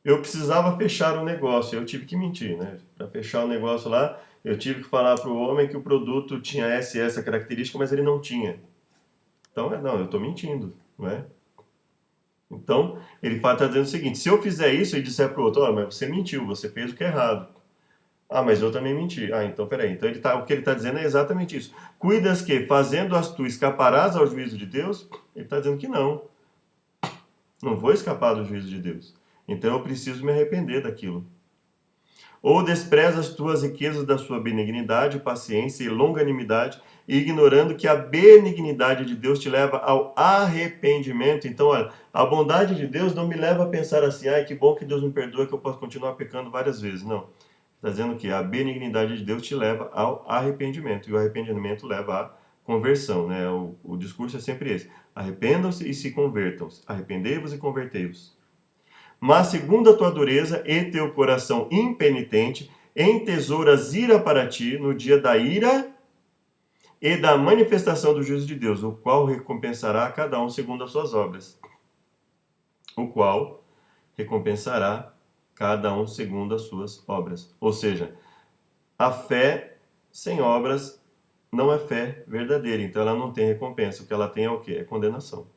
Eu precisava fechar o negócio, eu tive que mentir, né? Para fechar o negócio lá, eu tive que falar para o homem que o produto tinha essa característica, mas ele não tinha. Então, não, eu estou mentindo, não é? Então, ele está dizendo o seguinte: se eu fizer isso e disser para o outro, mas você mentiu, você fez o que é errado. Mas eu também menti. Então, peraí. Então, o que ele está dizendo é exatamente isso. Cuidas que, fazendo-as tu, escaparás ao juízo de Deus? Ele está dizendo que não. Não vou escapar do juízo de Deus. Então, eu preciso me arrepender daquilo. Ou despreza as tuas riquezas da sua benignidade, paciência e longanimidade, ignorando que a benignidade de Deus te leva ao arrependimento. Então, olha, a bondade de Deus não me leva a pensar assim, que bom que Deus me perdoa, que eu posso continuar pecando várias vezes. Não. Está dizendo que a benignidade de Deus te leva ao arrependimento, e o arrependimento leva à conversão, né? O discurso é sempre esse: arrependam-se e se convertam. Arrependei-vos e convertei-vos. Mas segundo a tua dureza e teu coração impenitente, entesouras ira para ti no dia da ira e da manifestação do juízo de Deus, o qual recompensará a cada um segundo as suas obras. O qual recompensará cada um segundo as suas obras. Ou seja, a fé sem obras não é fé verdadeira, então ela não tem recompensa. O que ela tem é o quê? É condenação.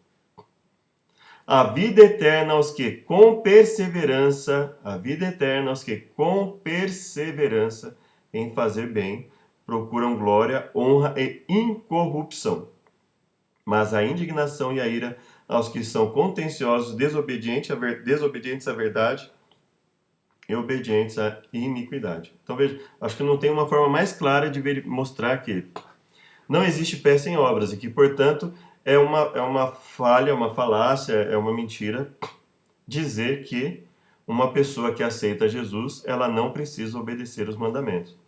A vida eterna aos que com perseverança, em fazer bem, procuram glória, honra e incorrupção. Mas a indignação e a ira aos que são contenciosos, desobedientes à verdade e obedientes à iniquidade. Então veja, acho que não tem uma forma mais clara de mostrar que não existe fé sem obras e que, portanto, é uma falha, uma falácia, é uma mentira dizer que uma pessoa que aceita Jesus, ela não precisa obedecer os mandamentos.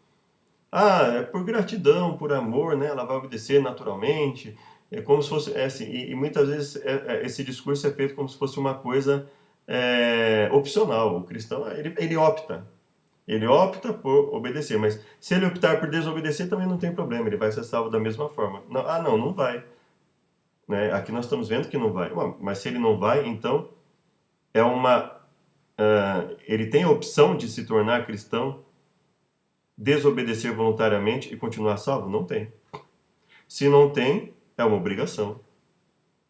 É por gratidão, por amor, né? Ela vai obedecer naturalmente. É como se fosse assim, e muitas vezes esse discurso é feito como se fosse uma coisa opcional. O cristão, ele opta. Ele opta por obedecer, mas se ele optar por desobedecer, também não tem problema, ele vai ser salvo da mesma forma. Não vai. Né? Aqui nós estamos vendo que não vai. Mas se ele não vai, então ele tem a opção de se tornar cristão, desobedecer voluntariamente e continuar salvo? Não tem. Se não tem, é uma obrigação.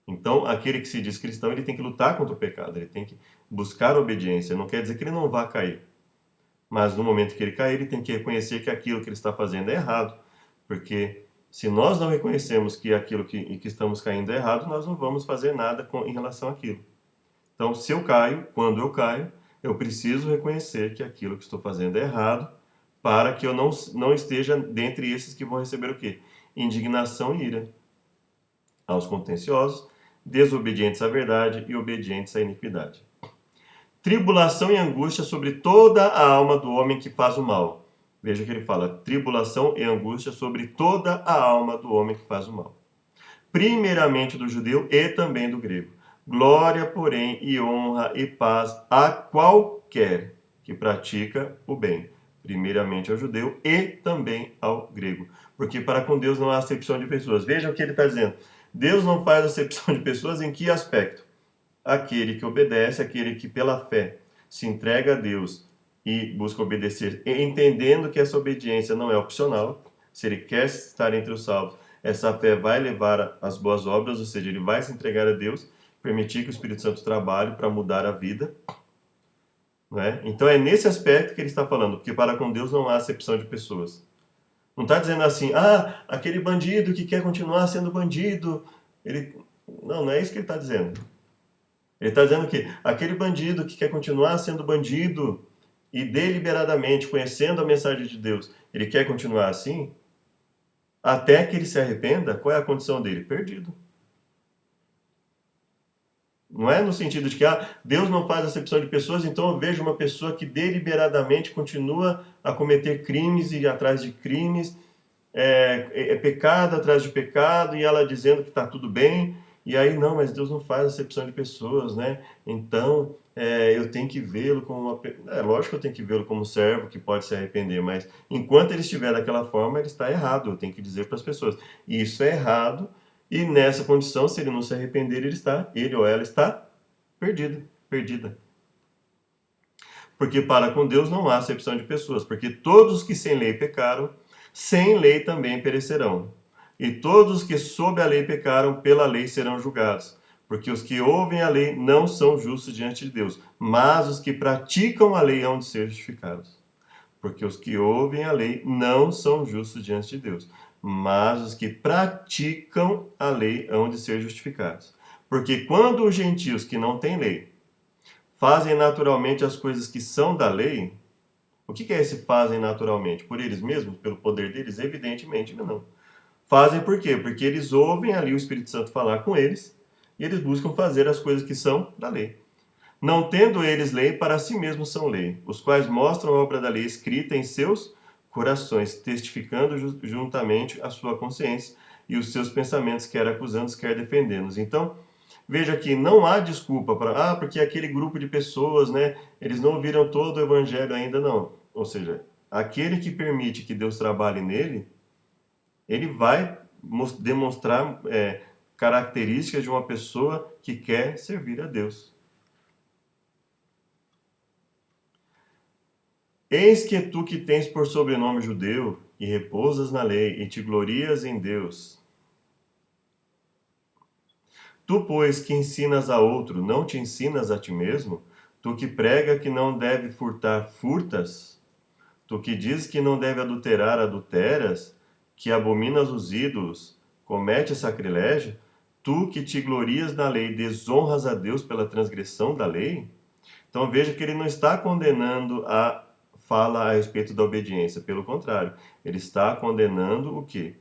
Então, aquele que se diz cristão, ele tem que lutar contra o pecado, ele tem que buscar obediência. Não quer dizer que ele não vá cair. Mas no momento que ele cair, ele tem que reconhecer que aquilo que ele está fazendo é errado. Porque se nós não reconhecemos que aquilo que estamos caindo é errado, nós não vamos fazer nada em relação àquilo. Então, se eu caio, quando eu caio, eu preciso reconhecer que aquilo que estou fazendo é errado, para que eu não esteja dentre esses que vão receber o quê? Indignação e ira. aos contenciosos, desobedientes à verdade e obedientes à iniquidade. Tribulação e angústia sobre toda a alma do homem que faz o mal. Veja que ele fala, tribulação e angústia sobre toda a alma do homem que faz o mal. Primeiramente do judeu e também do grego. Glória, porém, e honra e paz a qualquer que pratica o bem. Primeiramente ao judeu e também ao grego. Porque para com Deus não há acepção de pessoas. Veja o que ele está dizendo. Deus não faz acepção de pessoas em que aspecto? Aquele que obedece, aquele que pela fé se entrega a Deus e busca obedecer, entendendo que essa obediência não é opcional, se ele quer estar entre os salvos, essa fé vai levar às boas obras, ou seja, ele vai se entregar a Deus, permitir que o Espírito Santo trabalhe para mudar a vida. Não é? Então é nesse aspecto que ele está falando, porque para com Deus não há acepção de pessoas. Não está dizendo assim, aquele bandido que quer continuar sendo bandido, ele... Não é isso que ele está dizendo. Ele está dizendo que aquele bandido que quer continuar sendo bandido e deliberadamente conhecendo a mensagem de Deus, ele quer continuar assim, até que ele se arrependa, qual é a condição dele? Perdido. Não é no sentido de que Deus não faz acepção de pessoas, então eu vejo uma pessoa que deliberadamente continua a cometer crimes e ir atrás de crimes, é pecado atrás de pecado, e ela dizendo que está tudo bem, e aí não, mas Deus não faz acepção de pessoas, né? Então eu tenho que vê-lo como uma... lógico que eu tenho que vê-lo como servo que pode se arrepender, mas enquanto ele estiver daquela forma, ele está errado, eu tenho que dizer para as pessoas, isso é errado. E nessa condição, se ele não se arrepender, ele ou ela está perdido, perdida. Porque para com Deus não há acepção de pessoas, porque todos os que sem lei pecaram, sem lei também perecerão. E todos os que sob a lei pecaram, pela lei serão julgados. Porque os que ouvem a lei não são justos diante de Deus, mas os que praticam a lei hão de ser justificados. Porque os que ouvem a lei não são justos diante de Deus, mas os que praticam a lei hão de ser justificados. Porque quando os gentios que não têm lei fazem naturalmente as coisas que são da lei, o que é esse fazem naturalmente? Por eles mesmos? Pelo poder deles? Evidentemente não. Fazem por quê? Porque eles ouvem ali o Espírito Santo falar com eles e eles buscam fazer as coisas que são da lei. Não tendo eles lei, para si mesmos são lei, os quais mostram a obra da lei escrita em seus corações, testificando juntamente a sua consciência e os seus pensamentos, quer acusando-os, quer defendendo-os. Então, veja que não há desculpa para, porque aquele grupo de pessoas, né, eles não ouviram todo o evangelho ainda, não. Ou seja, aquele que permite que Deus trabalhe nele, ele vai demonstrar características de uma pessoa que quer servir a Deus. Eis que tu que tens por sobrenome judeu, e repousas na lei, e te glorias em Deus. Tu, pois, que ensinas a outro, não te ensinas a ti mesmo? Tu que prega que não deve furtar, furtas? Tu que diz que não deve adulterar, adulteras? Que abominas os ídolos, comete sacrilégio? Tu que te glorias na lei, desonras a Deus pela transgressão da lei? Então veja que ele não está condenando a fala a respeito da obediência. Pelo contrário, ele está condenando o quê?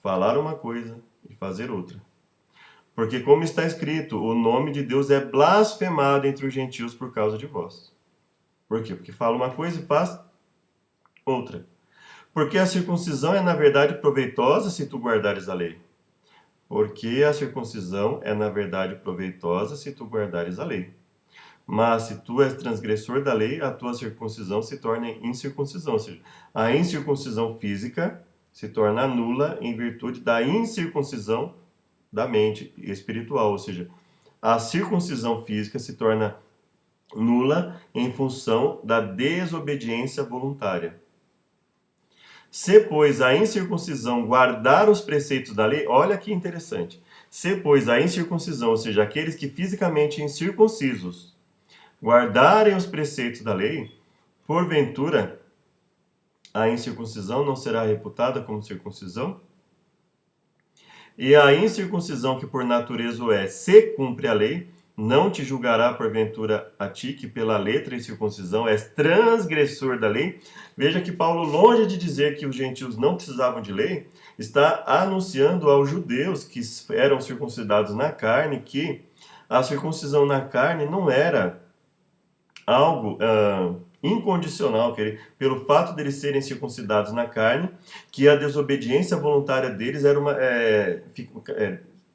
Falar uma coisa e fazer outra. Porque como está escrito, o nome de Deus é blasfemado entre os gentios por causa de vós. Por quê? Porque fala uma coisa e faz outra. Porque a circuncisão é na verdade proveitosa se tu guardares a lei. Porque a circuncisão é na verdade proveitosa se tu guardares a lei. Mas se tu és transgressor da lei, a tua circuncisão se torna incircuncisão. Ou seja, a incircuncisão física se torna nula em virtude da incircuncisão da mente espiritual. Ou seja, a circuncisão física se torna nula em função da desobediência voluntária. Se, pois, a incircuncisão guardar os preceitos da lei, olha que interessante. Se, pois, a incircuncisão, ou seja, aqueles que fisicamente incircuncisos, guardarem os preceitos da lei, porventura a incircuncisão não será reputada como circuncisão? E a incircuncisão que por natureza o é, se cumpre a lei, não te julgará porventura a ti, que pela letra e circuncisão és transgressor da lei? Veja que Paulo, longe de dizer que os gentios não precisavam de lei, Está anunciando aos judeus que eram circuncidados na carne que a circuncisão na carne não era algo incondicional, pelo fato deles serem circuncidados na carne, que a desobediência voluntária deles era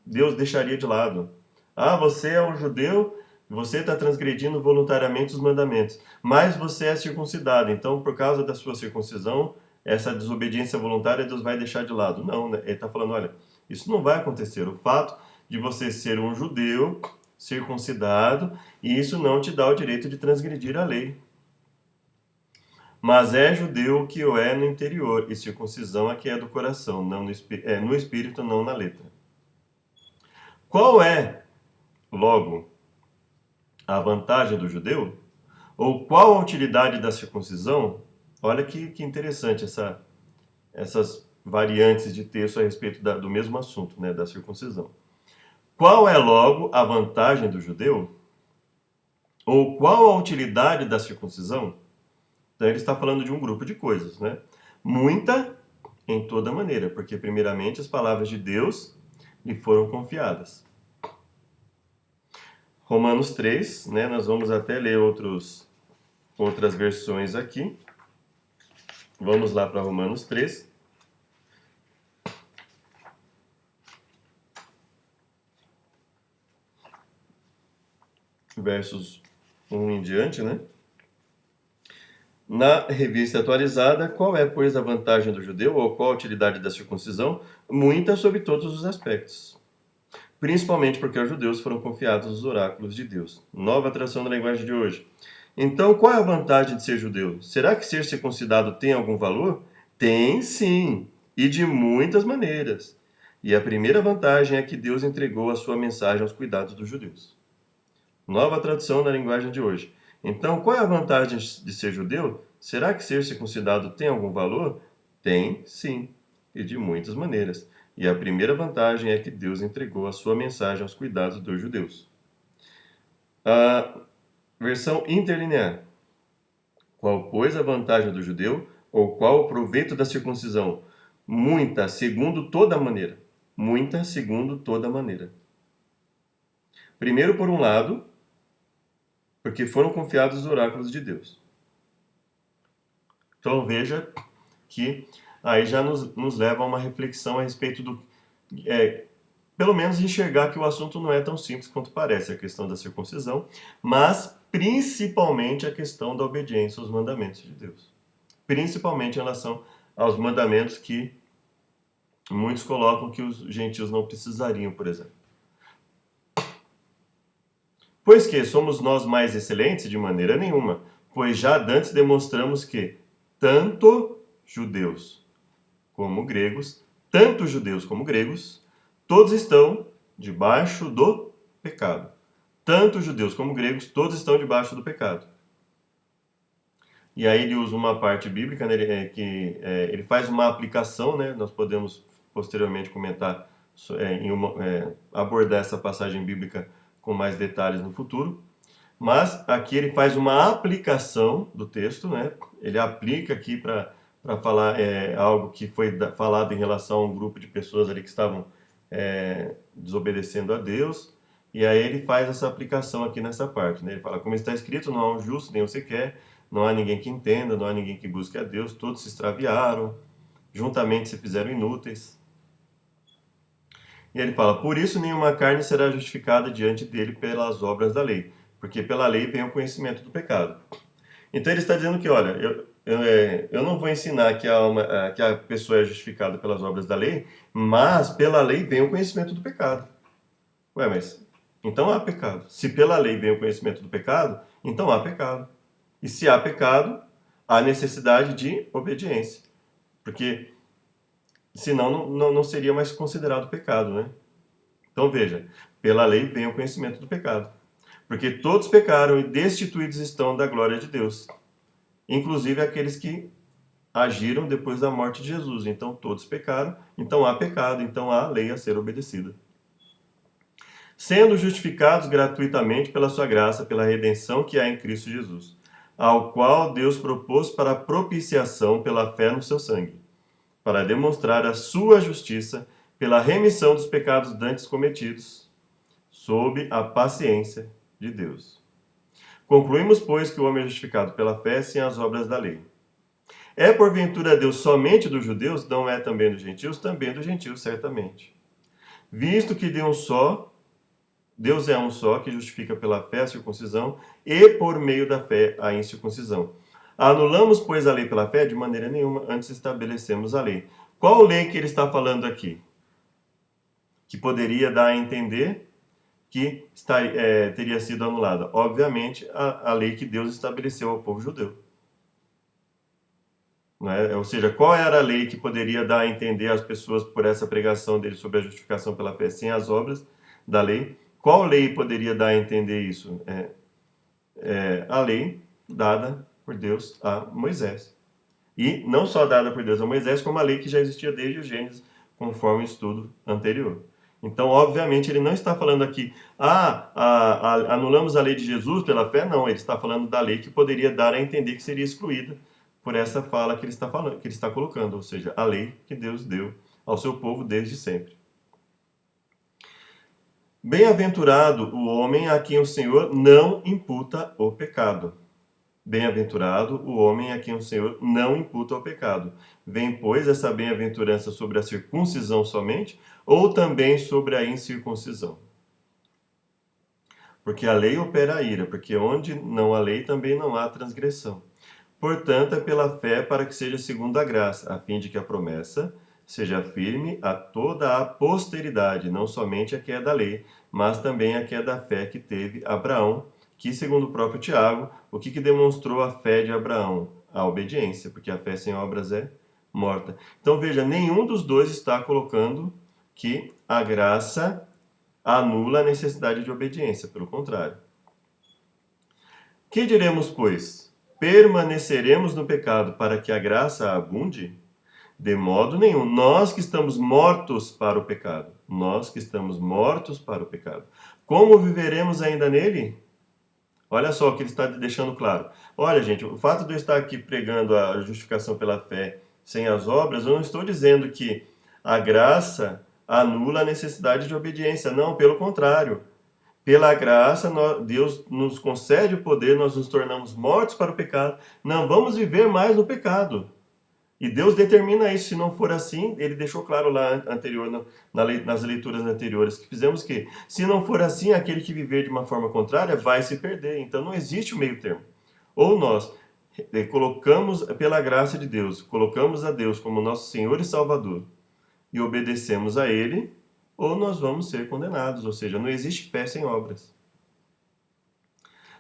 Deus deixaria de lado. Ah, você é um judeu, você está transgredindo voluntariamente os mandamentos, mas você é circuncidado, então por causa da sua circuncisão, essa desobediência voluntária Deus vai deixar de lado. Não, né? Ele está falando, olha, isso não vai acontecer. O fato de você ser um judeu circuncidado, e isso não te dá o direito de transgredir a lei. Mas é judeu que o é no interior, e circuncisão é que é do coração, não no espírito, não na letra. Qual é, logo, a vantagem do judeu? Ou qual a utilidade da circuncisão? Olha que interessante essas variantes de texto a respeito do mesmo assunto, né, da circuncisão. Qual é, logo, a vantagem do judeu? Ou qual a utilidade da circuncisão? Então ele está falando de um grupo de coisas, né? Muita em toda maneira, porque primeiramente as palavras de Deus lhe foram confiadas. Romanos 3, né? Nós vamos até ler outras versões aqui. Vamos lá para Romanos 3. Versos 1 em diante, né? Na revista atualizada, qual é, pois, a vantagem do judeu, ou qual a utilidade da circuncisão? Muita sobre todos os aspectos. Principalmente porque aos judeus foram confiados os oráculos de Deus. Nova tradução da linguagem de hoje. Então, qual é a vantagem de ser judeu? Será que ser circuncidado tem algum valor? Tem sim, e de muitas maneiras. E a primeira vantagem é que Deus entregou a sua mensagem aos cuidados dos judeus. Nova tradução da linguagem de hoje. Então, qual é a vantagem de ser judeu? Será que ser circuncidado tem algum valor? Tem, sim, e de muitas maneiras. E a primeira vantagem é que Deus entregou a sua mensagem aos cuidados dos judeus. A versão interlinear. Qual, pois, a vantagem do judeu? Ou qual o proveito da circuncisão? Muita, segundo toda maneira. Muita, segundo toda maneira. Primeiro, por um lado, porque foram confiados os oráculos de Deus. Então veja que aí já nos leva a uma reflexão a respeito do... pelo menos enxergar que o assunto não é tão simples quanto parece, a questão da circuncisão, mas principalmente a questão da obediência aos mandamentos de Deus. Principalmente em relação aos mandamentos que muitos colocam que os gentios não precisariam, por exemplo. Pois que somos nós mais excelentes? De maneira nenhuma, pois já dantes demonstramos que tanto judeus como gregos, todos estão debaixo do pecado. Tanto judeus como gregos, todos estão debaixo do pecado. E aí ele usa uma parte bíblica, né, ele faz uma aplicação, né, nós podemos posteriormente comentar, abordar essa passagem bíblica com mais detalhes no futuro, mas aqui ele faz uma aplicação do texto, né? Ele aplica aqui para falar algo que foi falado em relação a um grupo de pessoas ali que estavam desobedecendo a Deus, e aí ele faz essa aplicação aqui nessa parte, né? Ele fala, como está escrito, não há um justo, nem um sequer, não há ninguém que entenda, não há ninguém que busque a Deus, todos se extraviaram, juntamente se fizeram inúteis. E ele fala, por isso nenhuma carne será justificada diante dele pelas obras da lei, porque pela lei vem o conhecimento do pecado. Então ele está dizendo que, olha, eu não vou ensinar que a pessoa é justificada pelas obras da lei, mas pela lei vem o conhecimento do pecado. Ué, mas então há pecado. Se pela lei vem o conhecimento do pecado, então há pecado. E se há pecado, há necessidade de obediência. Porque senão não seria mais considerado pecado, né? Então veja, pela lei vem o conhecimento do pecado. Porque todos pecaram e destituídos estão da glória de Deus. Inclusive aqueles que agiram depois da morte de Jesus. Então todos pecaram, então há pecado, então há lei a ser obedecida. Sendo justificados gratuitamente pela sua graça, pela redenção que há em Cristo Jesus, ao qual Deus propôs para propiciação pela fé no seu sangue, para demonstrar a sua justiça pela remissão dos pecados dantes cometidos, sob a paciência de Deus. Concluímos, pois, que o homem é justificado pela fé sem as obras da lei. É porventura Deus somente dos judeus? Não é também dos gentios? Também dos gentios, certamente. Visto que Deus é um só, que justifica pela fé a circuncisão e por meio da fé a incircuncisão. Anulamos, pois, a lei pela fé? De maneira nenhuma, antes estabelecemos a lei. Qual lei que ele está falando aqui? Que poderia dar a entender que teria sido anulada? Obviamente, a lei que Deus estabeleceu ao povo judeu. Né? Ou seja, qual era a lei que poderia dar a entender às pessoas por essa pregação dele sobre a justificação pela fé sem as obras da lei? Qual lei poderia dar a entender isso? A lei dada por Deus a Moisés. E não só dada por Deus a Moisés, como a lei que já existia desde o Gênesis, conforme o estudo anterior. Então, obviamente, ele não está falando aqui, anulamos a lei de Jesus pela fé, não. Ele está falando da lei que poderia dar a entender que seria excluída por essa fala que ele está falando, que ele está colocando, ou seja, a lei que Deus deu ao seu povo desde sempre. Bem-aventurado o homem a quem o Senhor não imputa o pecado. Bem-aventurado o homem a quem o Senhor não imputa o pecado. Vem, pois, essa bem-aventurança sobre a circuncisão somente, ou também sobre a incircuncisão? Porque a lei opera a ira, porque onde não há lei também não há transgressão. Portanto, é pela fé para que seja segundo a graça, a fim de que a promessa seja firme a toda a posteridade, não somente a que é da lei, mas também a que é da fé que teve Abraão, que, segundo o próprio Tiago, o que demonstrou a fé de Abraão? A obediência, porque a fé sem obras é morta. Então veja, nenhum dos dois está colocando que a graça anula a necessidade de obediência, pelo contrário. Que diremos, pois? Permaneceremos no pecado para que a graça abunde? De modo nenhum. Nós que estamos mortos para o pecado. Nós que estamos mortos para o pecado. Como viveremos ainda nele? Olha só o que ele está deixando claro. Olha, gente, o fato de eu estar aqui pregando a justificação pela fé sem as obras, eu não estou dizendo que a graça anula a necessidade de obediência. Não, pelo contrário. Pela graça, Deus nos concede o poder, nós nos tornamos mortos para o pecado. Não vamos viver mais no pecado. E Deus determina isso. Se não for assim, ele deixou claro lá anterior, nas leituras anteriores que fizemos que, se não for assim, aquele que viver de uma forma contrária vai se perder. Então não existe o meio termo. Ou nós colocamos, pela graça de Deus, colocamos a Deus como nosso Senhor e Salvador e obedecemos a Ele, ou nós vamos ser condenados. Ou seja, não existe fé sem obras.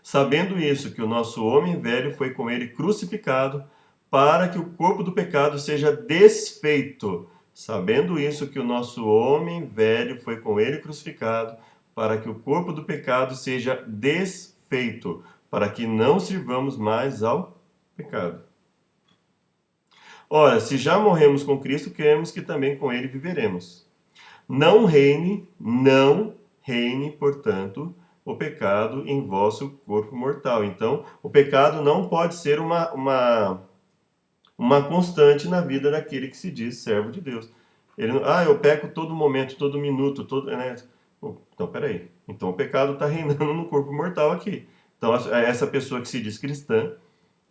Sabendo isso, que o nosso homem velho foi com Ele crucificado, para que o corpo do pecado seja desfeito. Sabendo isso, que o nosso homem velho foi com ele crucificado, para que o corpo do pecado seja desfeito, para que não sirvamos mais ao pecado. Ora, se já morremos com Cristo, queremos que também com ele viveremos. Não reine, portanto, o pecado em vosso corpo mortal. Então, o pecado não pode ser uma constante na vida daquele que se diz servo de Deus. Ele, eu peco todo momento, todo minuto, né? Então, peraí. Então o pecado está reinando no corpo mortal aqui. Então essa pessoa que se diz cristã,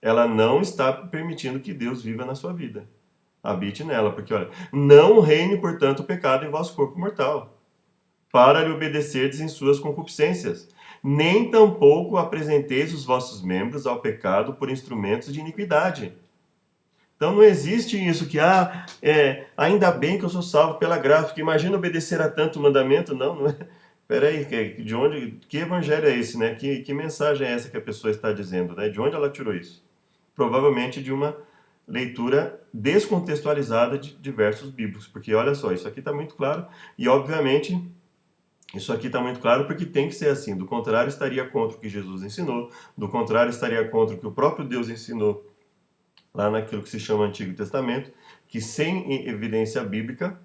ela não está permitindo que Deus viva na sua vida. Habite nela, porque olha, não reine, portanto, o pecado em vosso corpo mortal, para lhe obedecerdes em suas concupiscências. Nem tampouco apresenteis os vossos membros ao pecado por instrumentos de iniquidade. Então não existe isso que, ainda bem que eu sou salvo pela graça, porque imagina obedecer a tanto mandamento. Não é. Peraí, que evangelho é esse, né? Que mensagem é essa que a pessoa está dizendo, né? De onde ela tirou isso? Provavelmente de uma leitura descontextualizada de versos bíblicos, porque olha só, isso aqui está muito claro, e obviamente isso aqui está muito claro porque tem que ser assim, do contrário estaria contra o que Jesus ensinou, do contrário estaria contra o que o próprio Deus ensinou lá naquilo que se chama Antigo Testamento, que sem evidência bíblica,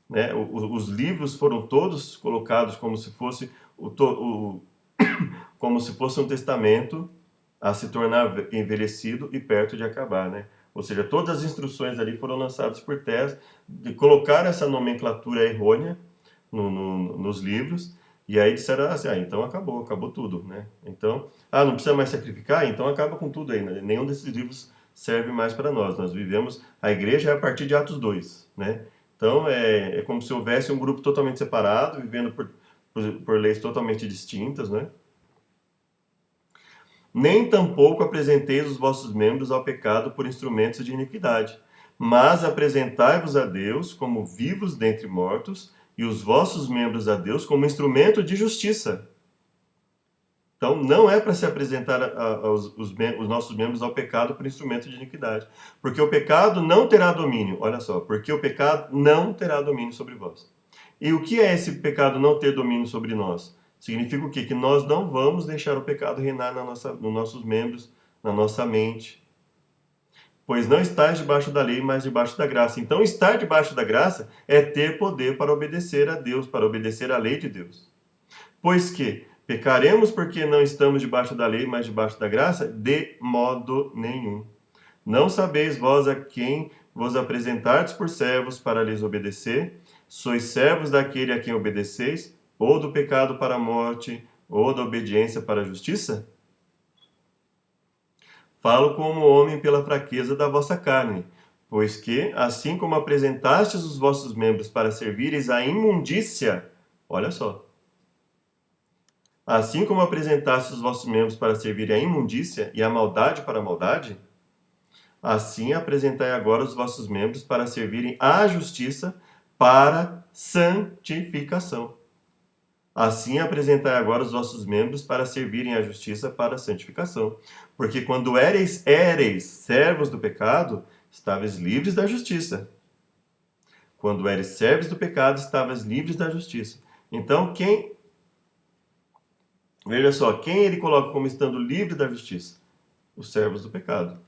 né, os livros foram todos colocados como se fosse como se fosse um testamento a se tornar envelhecido e perto de acabar, né? Ou seja, todas as instruções ali foram lançadas por terra, de colocar essa nomenclatura errônea nos livros, e aí disseram assim, então acabou tudo, né? Então, não precisa mais sacrificar? Então acaba com tudo aí, né? Nenhum desses livros serve mais para nós. Nós vivemos, a igreja é a partir de Atos 2, né? Então é como se houvesse um grupo totalmente separado, vivendo por leis totalmente distintas, né? Nem tampouco apresenteis os vossos membros ao pecado por instrumentos de iniquidade, mas apresentai-vos a Deus como vivos dentre mortos, e os vossos membros a Deus como instrumento de justiça. Então, não é para se apresentar os nossos membros ao pecado por instrumento de iniquidade. Porque o pecado não terá domínio. Olha só, porque o pecado não terá domínio sobre vós. E o que é esse pecado não ter domínio sobre nós? Significa o quê? Que nós não vamos deixar o pecado reinar nos nossos membros, na nossa mente. Pois não estás debaixo da lei, mas debaixo da graça. Então, estar debaixo da graça é ter poder para obedecer a Deus, para obedecer à lei de Deus. Pois que pecaremos porque não estamos debaixo da lei, mas debaixo da graça? De modo nenhum. Não sabeis vós a quem vos apresentardes por servos para lhes obedecer? Sois servos daquele a quem obedeceis? Ou do pecado para a morte, ou da obediência para a justiça? Falo como homem pela fraqueza da vossa carne, pois que, assim como apresentastes os vossos membros para servires à imundícia, olha só, assim como apresentastes os vossos membros para servirem à imundícia e à maldade para a maldade, assim apresentai agora os vossos membros para servirem à justiça para santificação. Assim apresentai agora os vossos membros para servirem à justiça para a santificação. Porque quando éreis servos do pecado, estavais livres da justiça. Quando éreis servos do pecado, estavais livres da justiça. Então, veja só, quem ele coloca como estando livre da justiça? Os servos do pecado.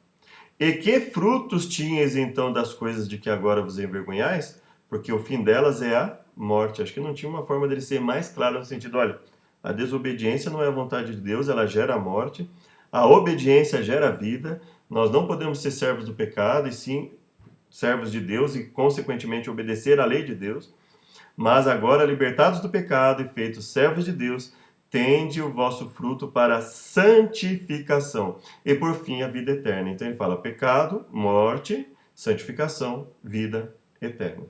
E que frutos tinhas então das coisas de que agora vos envergonhais? Porque o fim delas é a morte. Acho que não tinha uma forma dele ser mais claro no sentido, olha, a desobediência não é a vontade de Deus, ela gera a morte. A obediência gera a vida. Nós não podemos ser servos do pecado, e sim servos de Deus e, consequentemente, obedecer à lei de Deus. Mas agora, libertados do pecado e feitos servos de Deus, tende o vosso fruto para a santificação e, por fim, a vida eterna. Então ele fala pecado, morte, santificação, vida eterna.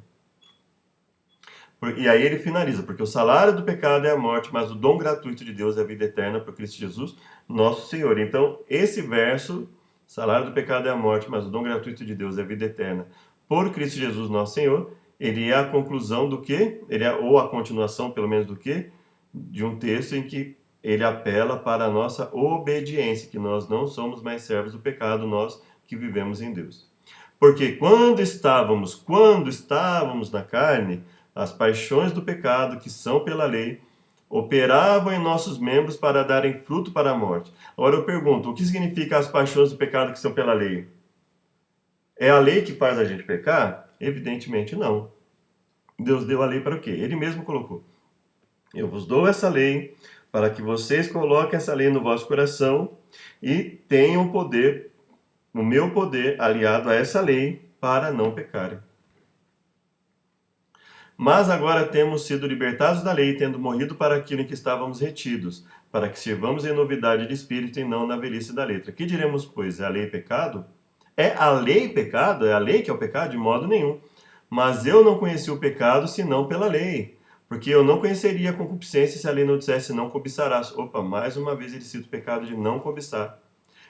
E aí ele finaliza, porque o salário do pecado é a morte, mas o dom gratuito de Deus é a vida eterna por Cristo Jesus, nosso Senhor. Então, esse verso, salário do pecado é a morte, mas o dom gratuito de Deus é a vida eterna por Cristo Jesus, nosso Senhor, ele é a conclusão do quê? Ou a continuação, pelo menos, do quê? De um texto em que ele apela para a nossa obediência, que nós não somos mais servos do pecado, nós que vivemos em Deus. Porque quando estávamos na carne, as paixões do pecado, que são pela lei, operavam em nossos membros para darem fruto para a morte. Agora eu pergunto, o que significa as paixões do pecado que são pela lei? É a lei que faz a gente pecar? Evidentemente não. Deus deu a lei para o quê? Ele mesmo colocou. Eu vos dou essa lei para que vocês coloquem essa lei no vosso coração e tenham poder, o meu poder aliado a essa lei para não pecarem. Mas agora temos sido libertados da lei, tendo morrido para aquilo em que estávamos retidos, para que sirvamos em novidade de espírito e não na velhice da letra. Que diremos, pois? É a lei pecado? É a lei pecado? É a lei que é o pecado? De modo nenhum. Mas eu não conheci o pecado senão pela lei, porque eu não conheceria a concupiscência se a lei não dissesse não cobiçarás. Opa, mais uma vez ele cita o pecado de não cobiçar.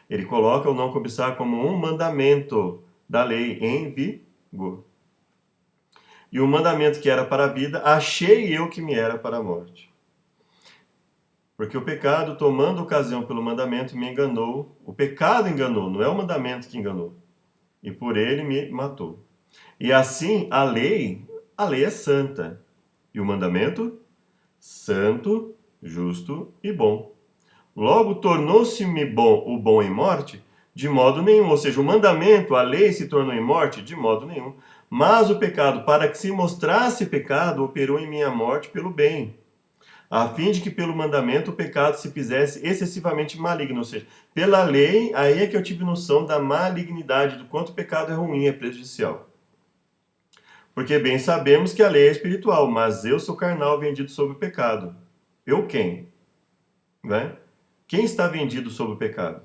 Ele coloca o não cobiçar como um mandamento da lei em vigor. E o mandamento que era para a vida, achei eu que me era para a morte. Porque o pecado, tomando ocasião pelo mandamento, me enganou. O pecado enganou, não é o mandamento que enganou. E por ele me matou. E assim, a lei é santa. E o mandamento? Santo, justo e bom. Logo, tornou-se-me o bom em morte? De modo nenhum. Ou seja, o mandamento, a lei se tornou em morte? De modo nenhum. Mas o pecado, para que se mostrasse pecado, operou em minha morte pelo bem, a fim de que pelo mandamento o pecado se fizesse excessivamente maligno. Ou seja, pela lei, aí é que eu tive noção da malignidade, do quanto o pecado é ruim, é prejudicial. Porque bem sabemos que a lei é espiritual, mas eu sou carnal, vendido sob o pecado. Eu quem? Né? Quem está vendido sob o pecado?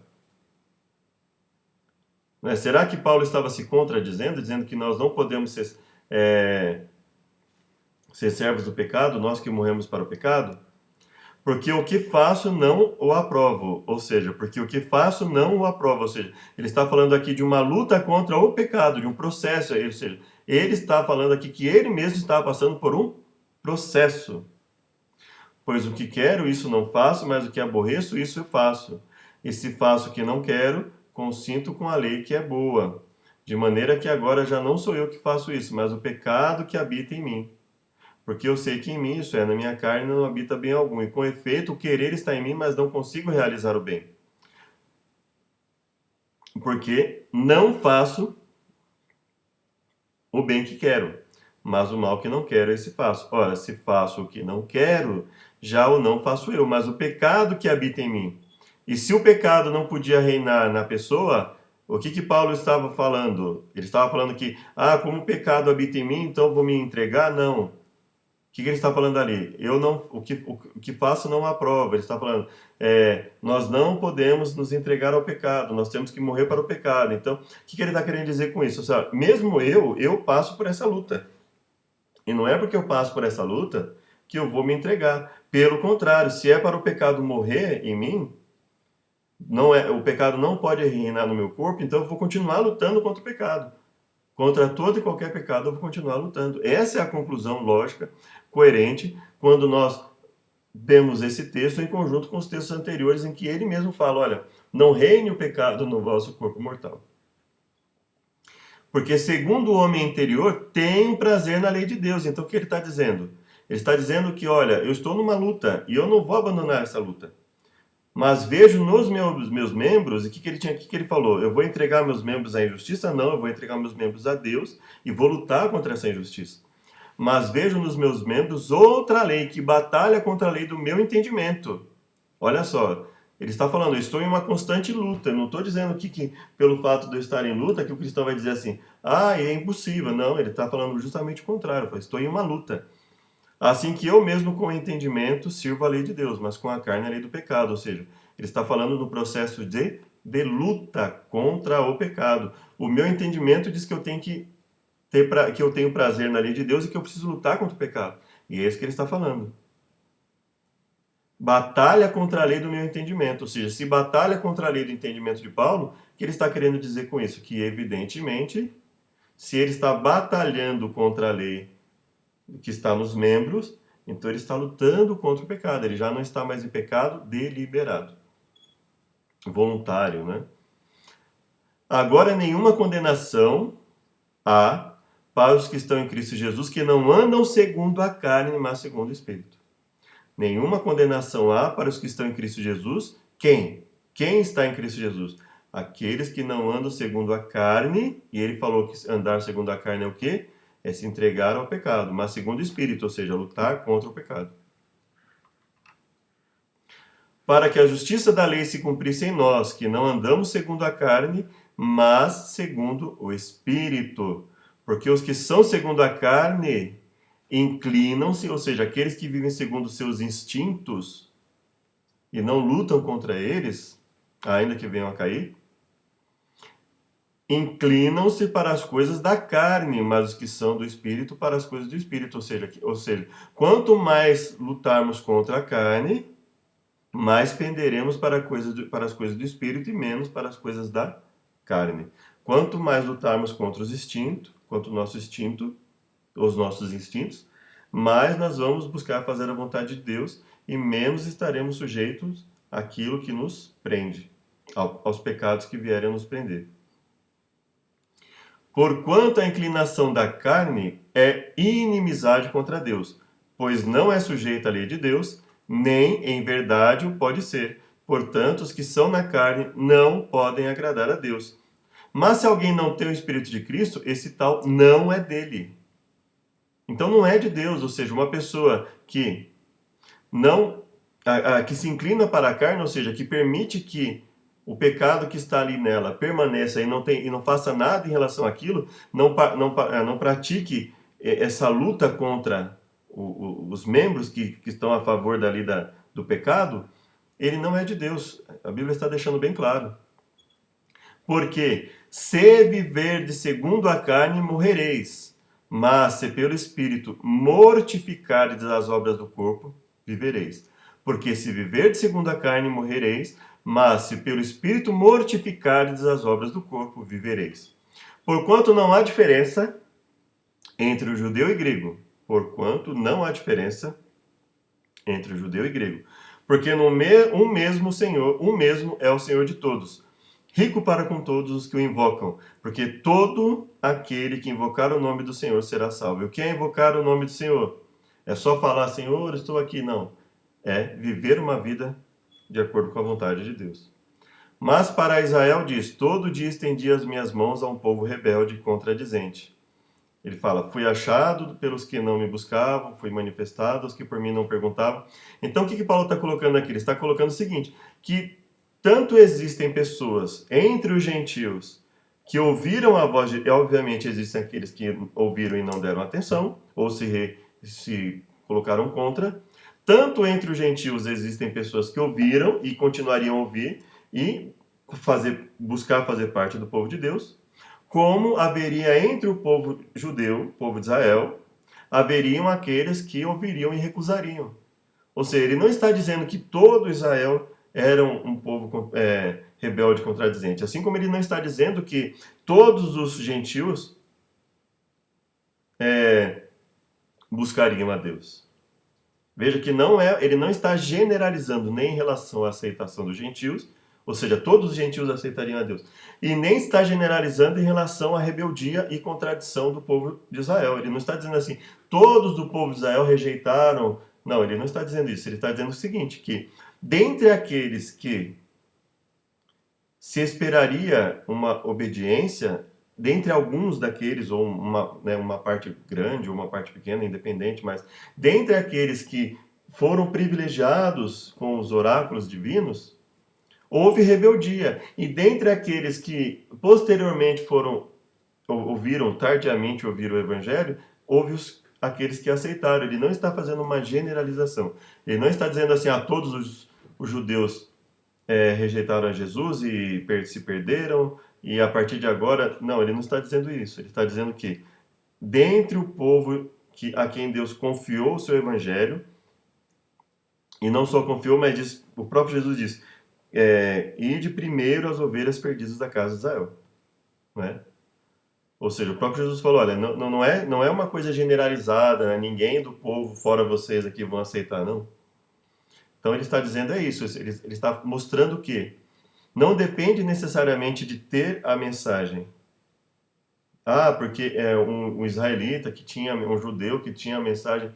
Né? Será que Paulo estava se contradizendo, dizendo que nós não podemos ser servos do pecado, nós que morremos para o pecado? Porque o que faço não o aprovo, ou seja, porque o que faço não o aprovo, ou seja, ele está falando aqui de uma luta contra o pecado, de um processo, ou seja, ele está falando aqui que ele mesmo está passando por um processo. Pois o que quero, isso não faço, mas o que aborreço, isso eu faço. E se faço o que não quero, consinto com a lei que é boa. De maneira que agora já não sou eu que faço isso, mas o pecado que habita em mim. Porque eu sei que em mim, isso é, na minha carne, não habita bem algum. E com efeito, o querer está em mim, mas não consigo realizar o bem. Porque não faço o bem que quero, mas o mal que não quero, esse faço. Ora, se faço o que não quero, já o não faço eu, mas o pecado que habita em mim. E se o pecado não podia reinar na pessoa, o que Paulo estava falando? Ele estava falando que, como o pecado habita em mim, então vou me entregar? Não. O que ele está falando ali? Eu não, o que faço não aprova. Ele está falando, nós não podemos nos entregar ao pecado, nós temos que morrer para o pecado. Então, o que ele está querendo dizer com isso? Ou seja, mesmo eu passo por essa luta. E não é porque eu passo por essa luta que eu vou me entregar. Pelo contrário, se é para o pecado morrer em mim, o pecado não pode reinar no meu corpo, então eu vou continuar lutando contra o pecado. Contra todo e qualquer pecado eu vou continuar lutando. Essa é a conclusão lógica, coerente, quando nós vemos esse texto em conjunto com os textos anteriores em que ele mesmo fala, olha, não reine o pecado no vosso corpo mortal. Porque segundo o homem interior, tem prazer na lei de Deus. Então o que ele está dizendo? Ele está dizendo que, olha, eu estou numa luta e eu não vou abandonar essa luta. Mas vejo nos meus membros, e o que ele falou? Eu vou entregar meus membros à injustiça? Não, eu vou entregar meus membros a Deus e vou lutar contra essa injustiça. Mas vejo nos meus membros outra lei que batalha contra a lei do meu entendimento. Olha só, ele está falando, eu estou em uma constante luta. Eu não estou dizendo que pelo fato de eu estar em luta, que o cristão vai dizer assim, é impossível. Não, ele está falando justamente o contrário. Estou em uma luta. Assim que eu mesmo com o entendimento sirvo a lei de Deus, mas com a carne a lei do pecado. Ou seja, ele está falando do processo de luta contra o pecado. O meu entendimento diz que eu tenho que eu tenho prazer na lei de Deus e que eu preciso lutar contra o pecado. E é isso que ele está falando. Batalha contra a lei do meu entendimento. Ou seja, se batalha contra a lei do entendimento de Paulo, o que ele está querendo dizer com isso? Que, evidentemente, se ele está batalhando contra a lei que está nos membros, então ele está lutando contra o pecado. Ele já não está mais em pecado deliberado. Voluntário, né? Agora, nenhuma condenação há para os que estão em Cristo Jesus, que não andam segundo a carne, mas segundo o Espírito. Nenhuma condenação há para os que estão em Cristo Jesus. Quem? Quem está em Cristo Jesus? Aqueles que não andam segundo a carne, e ele falou que andar segundo a carne é o quê? É se entregar ao pecado, mas segundo o Espírito, ou seja, lutar contra o pecado. Para que a justiça da lei se cumprisse em nós, que não andamos segundo a carne, mas segundo o Espírito. Porque os que são segundo a carne inclinam-se, ou seja, aqueles que vivem segundo seus instintos e não lutam contra eles, ainda que venham a cair, inclinam-se para as coisas da carne, mas os que são do Espírito para as coisas do Espírito. Ou seja, quanto mais lutarmos contra a carne, mais penderemos para as coisas do Espírito e menos para as coisas da carne. Quanto mais lutarmos contra os instintos, quanto os nossos instintos, mais nós vamos buscar fazer a vontade de Deus e menos estaremos sujeitos àquilo que nos prende, aos pecados que vierem a nos prender. Porquanto a inclinação da carne é inimizade contra Deus, pois não é sujeita à lei de Deus, nem em verdade o pode ser. Portanto, os que são na carne não podem agradar a Deus. Mas se alguém não tem o Espírito de Cristo, esse tal não é dele. Então não é de Deus, ou seja, uma pessoa que não, que se inclina para a carne, ou seja, que permite que o pecado que está ali nela permaneça e não faça nada em relação àquilo, não pratique essa luta contra os membros que estão a favor do pecado, ele não é de Deus. A Bíblia está deixando bem claro. Porque se viverdes segundo a carne, morrereis. Mas se pelo Espírito mortificardes as obras do corpo, vivereis. Porque se viverdes segundo a carne, morrereis. Mas se pelo Espírito mortificardes as obras do corpo, vivereis. Porquanto não há diferença entre o judeu e grego. Porquanto não há diferença entre o judeu e grego. Porque um mesmo Senhor, um mesmo é o Senhor de todos, rico para com todos os que o invocam, porque todo aquele que invocar o nome do Senhor será salvo. E o que é invocar o nome do Senhor? É só falar, Senhor, estou aqui? Não. É viver uma vida de acordo com a vontade de Deus. Mas para Israel diz, todo dia estendi as minhas mãos a um povo rebelde e contradizente. Ele fala, fui achado pelos que não me buscavam, fui manifestado aos que por mim não perguntavam. Então o que Paulo está colocando aqui? Ele está colocando o seguinte, que tanto existem pessoas entre os gentios que ouviram a voz de... Obviamente existem aqueles que ouviram e não deram atenção, ou se colocaram contra. Tanto entre os gentios existem pessoas que ouviram e continuariam a ouvir e buscar fazer parte do povo de Deus, como haveria entre o povo judeu, o povo de Israel, haveriam aqueles que ouviriam e recusariam. Ou seja, ele não está dizendo que todo Israel era um povo rebelde e contradizente. Assim como ele não está dizendo que todos os gentios buscariam a Deus. Veja que ele não está generalizando nem em relação à aceitação dos gentios, ou seja, todos os gentios aceitariam a Deus, e nem está generalizando em relação à rebeldia e contradição do povo de Israel. Ele não está dizendo assim, todos do povo de Israel rejeitaram. Não, ele não está dizendo isso. Ele está dizendo o seguinte, que dentre aqueles que se esperaria uma obediência, dentre alguns daqueles, ou uma parte grande ou uma parte pequena, independente, mas dentre aqueles que foram privilegiados com os oráculos divinos, houve rebeldia. E dentre aqueles que posteriormente tardiamente ouviram o evangelho, houve aqueles que aceitaram. Ele não está fazendo uma generalização. Ele não está dizendo assim, todos os judeus rejeitaram a Jesus e se perderam, e a partir de agora... Não, ele não está dizendo isso. Ele está dizendo que dentre o povo a quem Deus confiou o seu evangelho, e não só confiou, mas o próprio Jesus diz, ide primeiro as ovelhas perdidas da casa de Israel. Né? Ou seja, o próprio Jesus falou, olha, não é uma coisa generalizada, né? Ninguém do povo, fora vocês aqui, vão aceitar, não. Então ele está dizendo isso, ele está mostrando que não depende necessariamente de ter a mensagem. Porque é um israelita que tinha, um judeu que tinha a mensagem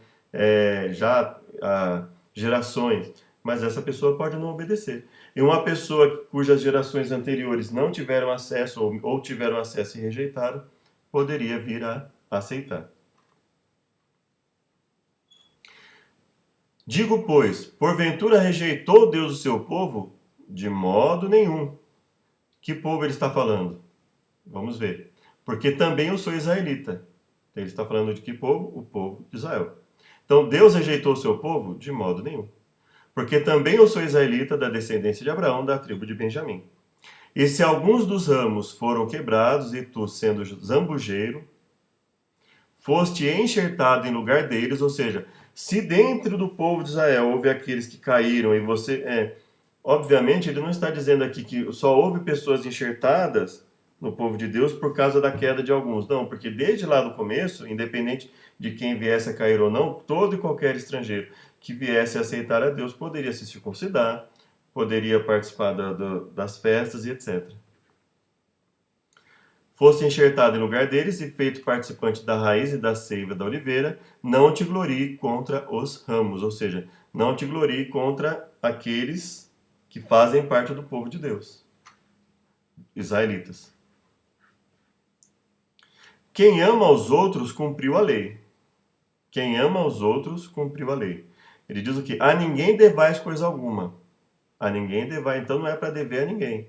já há gerações, mas essa pessoa pode não obedecer. E uma pessoa cujas gerações anteriores não tiveram acesso ou tiveram acesso e rejeitaram, poderia vir a aceitar. Digo, pois, porventura rejeitou Deus o seu povo? De modo nenhum. Que povo ele está falando? Vamos ver. Porque também eu sou israelita. Ele está falando de que povo? O povo de Israel. Então, Deus rejeitou o seu povo? De modo nenhum. Porque também eu sou israelita da descendência de Abraão, da tribo de Benjamim. E se alguns dos ramos foram quebrados, e tu, sendo zambujeiro, foste enxertado em lugar deles, ou seja, se dentro do povo de Israel houve aqueles que caíram e você... obviamente, ele não está dizendo aqui que só houve pessoas enxertadas no povo de Deus por causa da queda de alguns. Não, porque desde lá do começo, independente de quem viesse a cair ou não, todo e qualquer estrangeiro que viesse a aceitar a Deus poderia se circuncidar, poderia participar das festas e etc. Fosse enxertado em lugar deles e feito participante da raiz e da seiva da oliveira, não te glorie contra os ramos, ou seja, não te glorie contra aqueles que fazem parte do povo de Deus, israelitas. Quem ama aos outros cumpriu a lei. Quem ama aos outros cumpriu a lei. Ele diz o quê? A ninguém devais coisa alguma. A ninguém devais, então não é para dever a ninguém.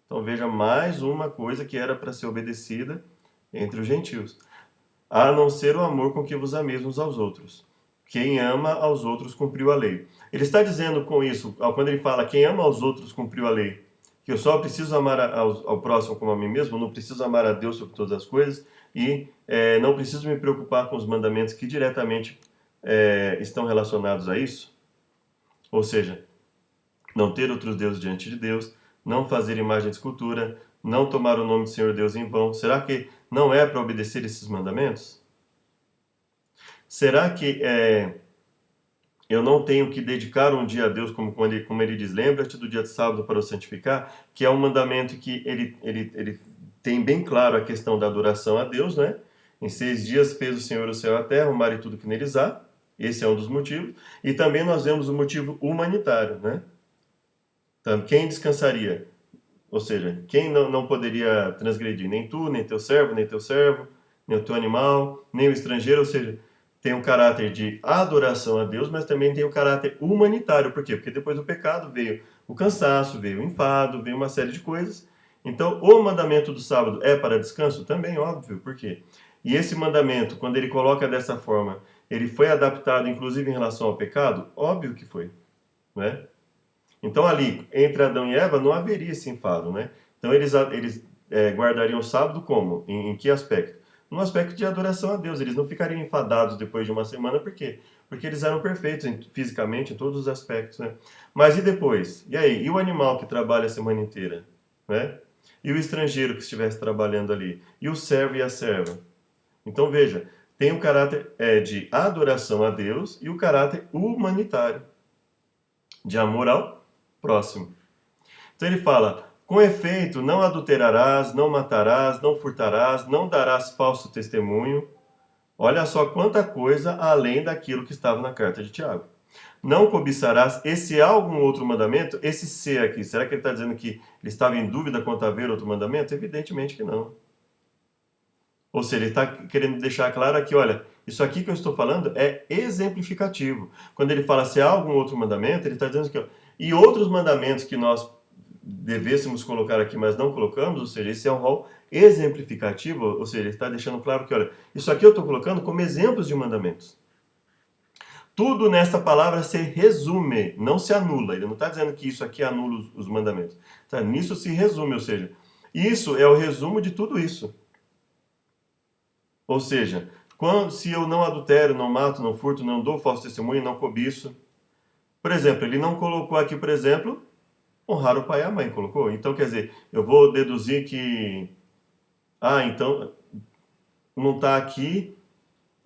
Então veja mais uma coisa que era para ser obedecida entre os gentios. A não ser o amor com que vos ameis uns aos outros. Quem ama aos outros cumpriu a lei. Ele está dizendo com isso, quando ele fala quem ama aos outros cumpriu a lei, que eu só preciso amar ao próximo como a mim mesmo, não preciso amar a Deus sobre todas as coisas e não preciso me preocupar com os mandamentos que diretamente estão relacionados a isso. Ou seja, não ter outros deuses diante de Deus, não fazer imagem de escultura, não tomar o nome do Senhor Deus em vão. Será que não é para obedecer esses mandamentos? Será que eu não tenho que dedicar um dia a Deus, como ele diz, lembra-te do dia de sábado para o santificar, que é um mandamento que ele tem bem claro a questão da adoração a Deus, né? Em 6 dias fez o Senhor o céu e a terra, o mar e tudo que neles há. Esse é um dos motivos. E também nós vemos o motivo humanitário, né? Então, quem descansaria? Ou seja, quem não poderia transgredir? Nem tu, nem teu servo, nem o teu animal, nem o estrangeiro. Ou seja, tem um caráter de adoração a Deus, mas também tem o caráter humanitário. Por quê? Porque depois do pecado veio o cansaço, veio o enfado, veio uma série de coisas. Então, o mandamento do sábado é para descanso? Também, óbvio. Por quê? E esse mandamento, quando ele coloca dessa forma, ele foi adaptado, inclusive, em relação ao pecado? Óbvio que foi, né? Então ali, entre Adão e Eva, não haveria esse enfado, né? Então eles guardariam o sábado como? Em que aspecto? No aspecto de adoração a Deus. Eles não ficariam enfadados depois de uma semana, por quê? Porque eles eram perfeitos fisicamente, em todos os aspectos, né? Mas e depois? E aí? E o animal que trabalha a semana inteira? Né? E o estrangeiro que estivesse trabalhando ali? E o servo e a serva? Então veja, tem o caráter de adoração a Deus e o caráter humanitário, de amor ao próximo. Então ele fala: com efeito, não adulterarás, não matarás, não furtarás, não darás falso testemunho. Olha só quanta coisa além daquilo que estava na carta de Tiago. Não cobiçarás. Esse há algum outro mandamento? Esse se aqui, será que ele está dizendo que ele estava em dúvida quanto a haver outro mandamento? Evidentemente que não. Ou seja, ele está querendo deixar claro aqui, olha, isso aqui que eu estou falando é exemplificativo. Quando ele fala se há algum outro mandamento, ele está dizendo que, ó, e outros mandamentos que nós devêssemos colocar aqui, mas não colocamos, ou seja, esse é um rol exemplificativo, ou seja, ele está deixando claro que, olha, isso aqui eu estou colocando como exemplos de mandamentos. Tudo nessa palavra se resume, não se anula. Ele não está dizendo que isso aqui anula os mandamentos. Tá? Nisso se resume, ou seja, isso é o resumo de tudo isso. Ou seja, se eu não adultero, não mato, não furto, não dou falso testemunho, não cobiço. Por exemplo, ele não colocou aqui, por exemplo, honrar o pai e a mãe, colocou? Então, quer dizer, eu vou deduzir que... então, não está aqui...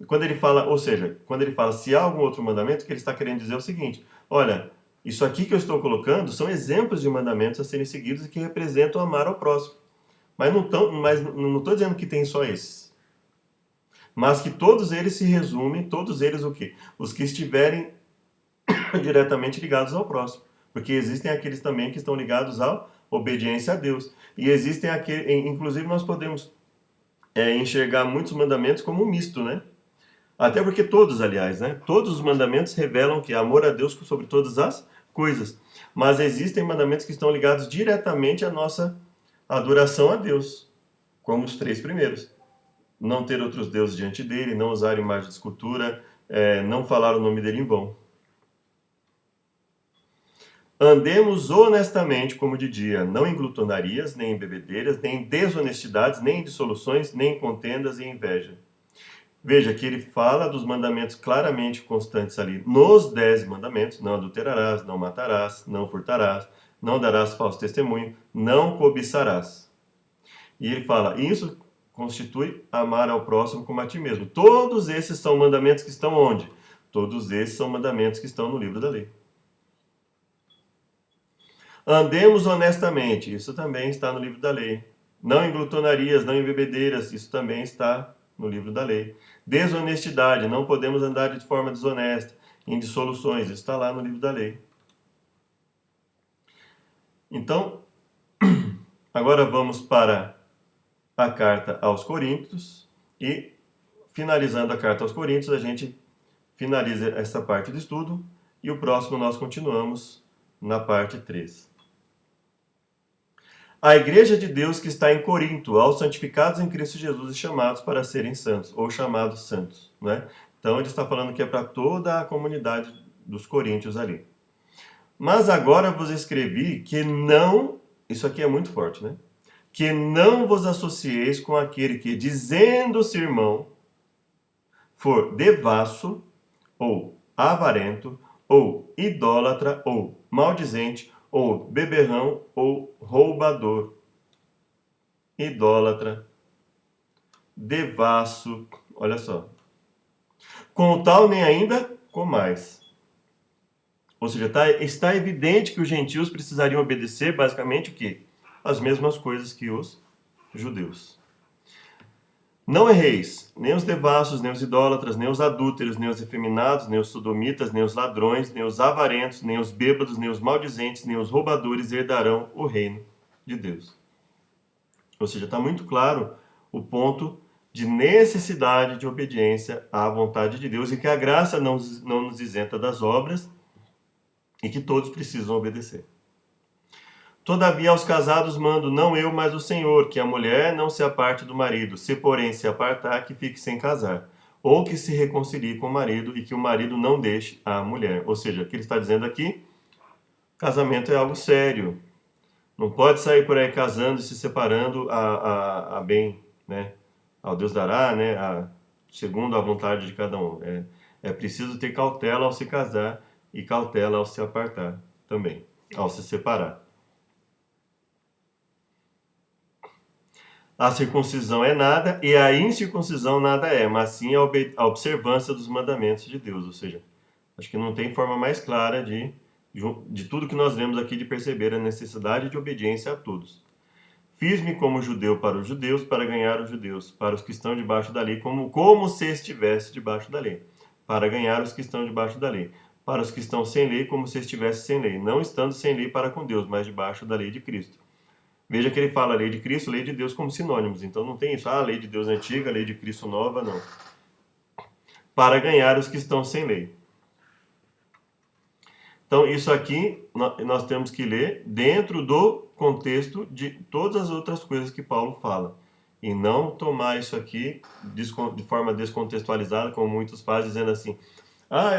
Quando ele fala, ou seja, quando ele fala se há algum outro mandamento, o que ele está querendo dizer é o seguinte: olha, isso aqui que eu estou colocando são exemplos de mandamentos a serem seguidos e que representam amar ao próximo. Mas não estou dizendo que tem só esses. Mas que todos eles se resumem, todos eles o quê? Os que estiverem diretamente ligados ao próximo. Porque existem aqueles também que estão ligados à obediência a Deus. E existem aqueles, inclusive nós podemos enxergar muitos mandamentos como um misto, né? Até porque todos, aliás, né? Todos os mandamentos revelam que amor a Deus sobre todas as coisas. Mas existem mandamentos que estão ligados diretamente à nossa adoração a Deus, como os 3 primeiros. Não ter outros deuses diante dele, não usar imagem de escultura, não falar o nome dele em vão. Andemos honestamente como de dia, não em glutonarias, nem em bebedeiras, nem em desonestidades, nem em dissoluções, nem em contendas e inveja. Veja que ele fala dos mandamentos claramente constantes ali. Nos 10 mandamentos, não adulterarás, não matarás, não furtarás, não darás falso testemunho, não cobiçarás. E ele fala, isso constitui amar ao próximo como a ti mesmo. Todos esses são mandamentos que estão onde? Todos esses são mandamentos que estão no livro da lei. Andemos honestamente, isso também está no livro da lei. Não em glutonarias, não em bebedeiras, isso também está no livro da lei. Desonestidade, não podemos andar de forma desonesta. Em dissoluções, isso está lá no livro da lei. Então, agora vamos para a carta aos Coríntios e, finalizando a carta aos Coríntios, a gente finaliza essa parte do estudo E o próximo nós continuamos na parte 3. A igreja de Deus que está em Corinto, aos santificados em Cristo Jesus e chamados para serem santos, ou chamados santos, né? Então ele está falando que é para toda a comunidade dos coríntios ali. Mas agora vos escrevi que não, isso aqui é muito forte, né? Que não vos associeis com aquele que, dizendo-se irmão, for devasso, ou avarento, ou idólatra, ou maldizente, ou beberrão, ou roubador. Idólatra, devasso, olha só. Com o tal nem ainda comais. Ou seja, está evidente que os gentios precisariam obedecer basicamente o quê? As mesmas coisas que os judeus. Não erreis, nem os devassos, nem os idólatras, nem os adúlteros, nem os efeminados, nem os sodomitas, nem os ladrões, nem os avarentos, nem os bêbados, nem os maldizentes, nem os roubadores herdarão o reino de Deus. Ou seja, está muito claro o ponto de necessidade de obediência à vontade de Deus e que a graça não nos isenta das obras e que todos precisam obedecer. Todavia aos casados mando, não eu, mas o Senhor, que a mulher não se aparte do marido, se porém se apartar, que fique sem casar, ou que se reconcilie com o marido e que o marido não deixe a mulher. Ou seja, o que ele está dizendo aqui, casamento é algo sério. Não pode sair por aí casando e se separando a bem, né? Ao Deus dará, né? Segundo a vontade de cada um. É preciso ter cautela ao se casar e cautela ao se apartar também, ao se separar. A circuncisão é nada e a incircuncisão nada é, mas sim a observância dos mandamentos de Deus. Ou seja, acho que não tem forma mais clara de tudo que nós vemos aqui de perceber a necessidade de obediência a todos. Fiz-me como judeu para os judeus, para ganhar os judeus, para os que estão debaixo da lei, como se estivesse debaixo da lei, para ganhar os que estão debaixo da lei, para os que estão sem lei, como se estivesse sem lei, não estando sem lei para com Deus, mas debaixo da lei de Cristo. Veja que ele fala lei de Cristo, lei de Deus como sinônimos. Então não tem isso, lei de Deus antiga, lei de Cristo nova, não. Para ganhar os que estão sem lei. Então isso aqui nós temos que ler dentro do contexto de todas as outras coisas que Paulo fala. E não tomar isso aqui de forma descontextualizada, como muitos fazem, dizendo assim,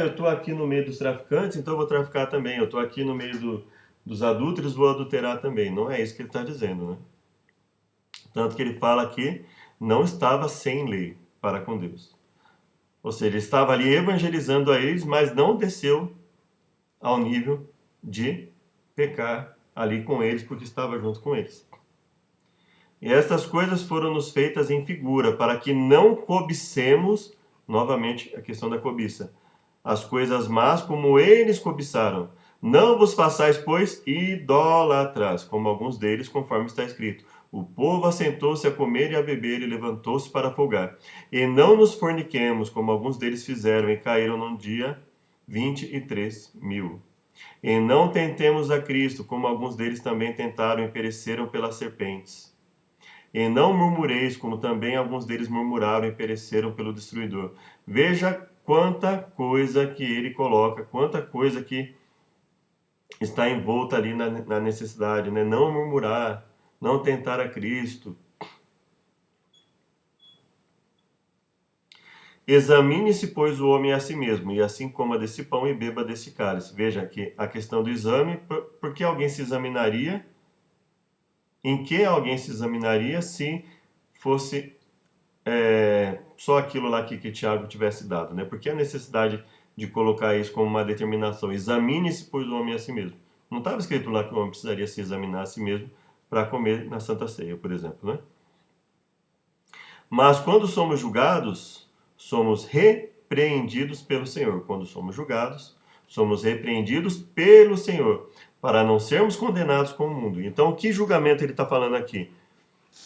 eu estou aqui no meio dos traficantes, então eu vou traficar também. Eu estou aqui no meio dos adúlteros, vou adulterar também. Não é isso que ele está dizendo, né? Tanto que ele fala que não estava sem lei para com Deus. Ou seja, ele estava ali evangelizando a eles, mas não desceu ao nível de pecar ali com eles, porque estava junto com eles. E estas coisas foram nos feitas em figura, para que não cobicemos, novamente a questão da cobiça, as coisas más como eles cobiçaram. Não vos façais, pois, idólatras, como alguns deles, conforme está escrito. O povo assentou-se a comer e a beber e levantou-se para folgar. E não nos forniquemos, como alguns deles fizeram, e caíram num dia 23.000. E não tentemos a Cristo, como alguns deles também tentaram e pereceram pelas serpentes. E não murmureis, como também alguns deles murmuraram e pereceram pelo destruidor. Veja quanta coisa que ele coloca, quanta coisa que está envolta ali na necessidade, né? Não murmurar, não tentar a Cristo. Examine-se, pois, o homem a si mesmo, e assim coma desse pão e beba desse cálice. Veja aqui a questão do exame, por que alguém se examinaria? Em que alguém se examinaria se fosse só aquilo lá que Tiago tivesse dado, né? Por que a necessidade de colocar isso como uma determinação? Examine-se, pois, o homem a si mesmo. Não estava escrito lá que o homem precisaria se examinar a si mesmo para comer na Santa Ceia, por exemplo, né? Mas quando somos julgados, somos repreendidos pelo Senhor. Quando somos julgados, somos repreendidos pelo Senhor, para não sermos condenados com o mundo. Então, que julgamento ele está falando aqui?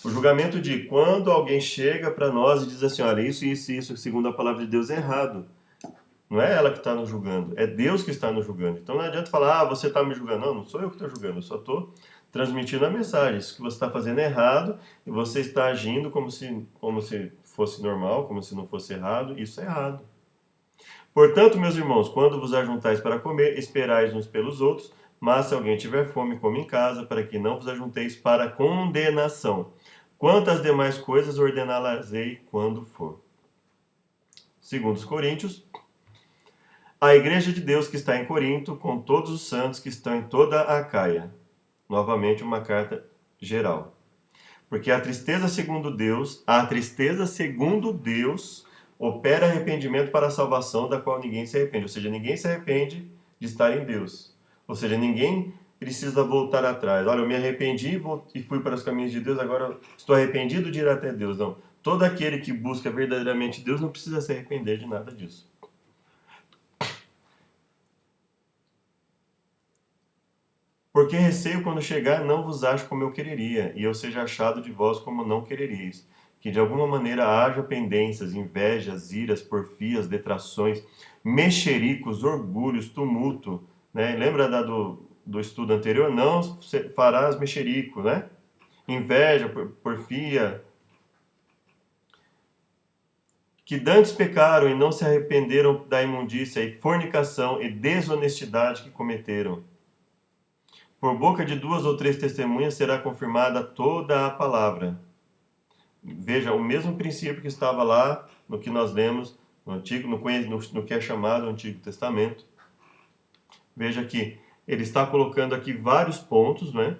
O julgamento de quando alguém chega para nós e diz assim, olha, isso, segundo a palavra de Deus, é errado. Não é ela que está nos julgando, é Deus que está nos julgando. Então não adianta falar, você está me julgando. Não, não sou eu que estou julgando, eu só estou transmitindo a mensagem. Isso que você está fazendo é errado e você está agindo como se fosse normal, como se não fosse errado. Isso é errado. Portanto, meus irmãos, quando vos ajuntais para comer, esperais uns pelos outros, mas se alguém tiver fome, come em casa, para que não vos ajunteis para condenação. Quanto às demais coisas, ordená-las-ei quando for. Segundo os Coríntios, a igreja de Deus que está em Corinto, com todos os santos que estão em toda a Acaia. Novamente uma carta geral. Porque a tristeza segundo Deus opera arrependimento para a salvação, da qual ninguém se arrepende. Ou seja, ninguém se arrepende de estar em Deus. Ou seja, ninguém precisa voltar atrás. Olha, eu me arrependi e fui para os caminhos de Deus, agora estou arrependido de ir até Deus. Não. Todo aquele que busca verdadeiramente Deus não precisa se arrepender de nada disso. Porque receio quando chegar, não vos acho como eu quereria, e eu seja achado de vós como não quereríeis. Que de alguma maneira haja pendências, invejas, iras, porfias, detrações, mexericos, orgulhos, tumulto. Né? Lembra do estudo anterior? Não farás mexerico, né? Inveja, porfia. Que dantes pecaram e não se arrependeram da imundícia e fornicação e desonestidade que cometeram. Por boca de 2 ou 3 testemunhas será confirmada toda a palavra. Veja, o mesmo princípio que estava lá no que nós lemos no que é chamado Antigo Testamento. Veja que ele está colocando aqui vários pontos, né?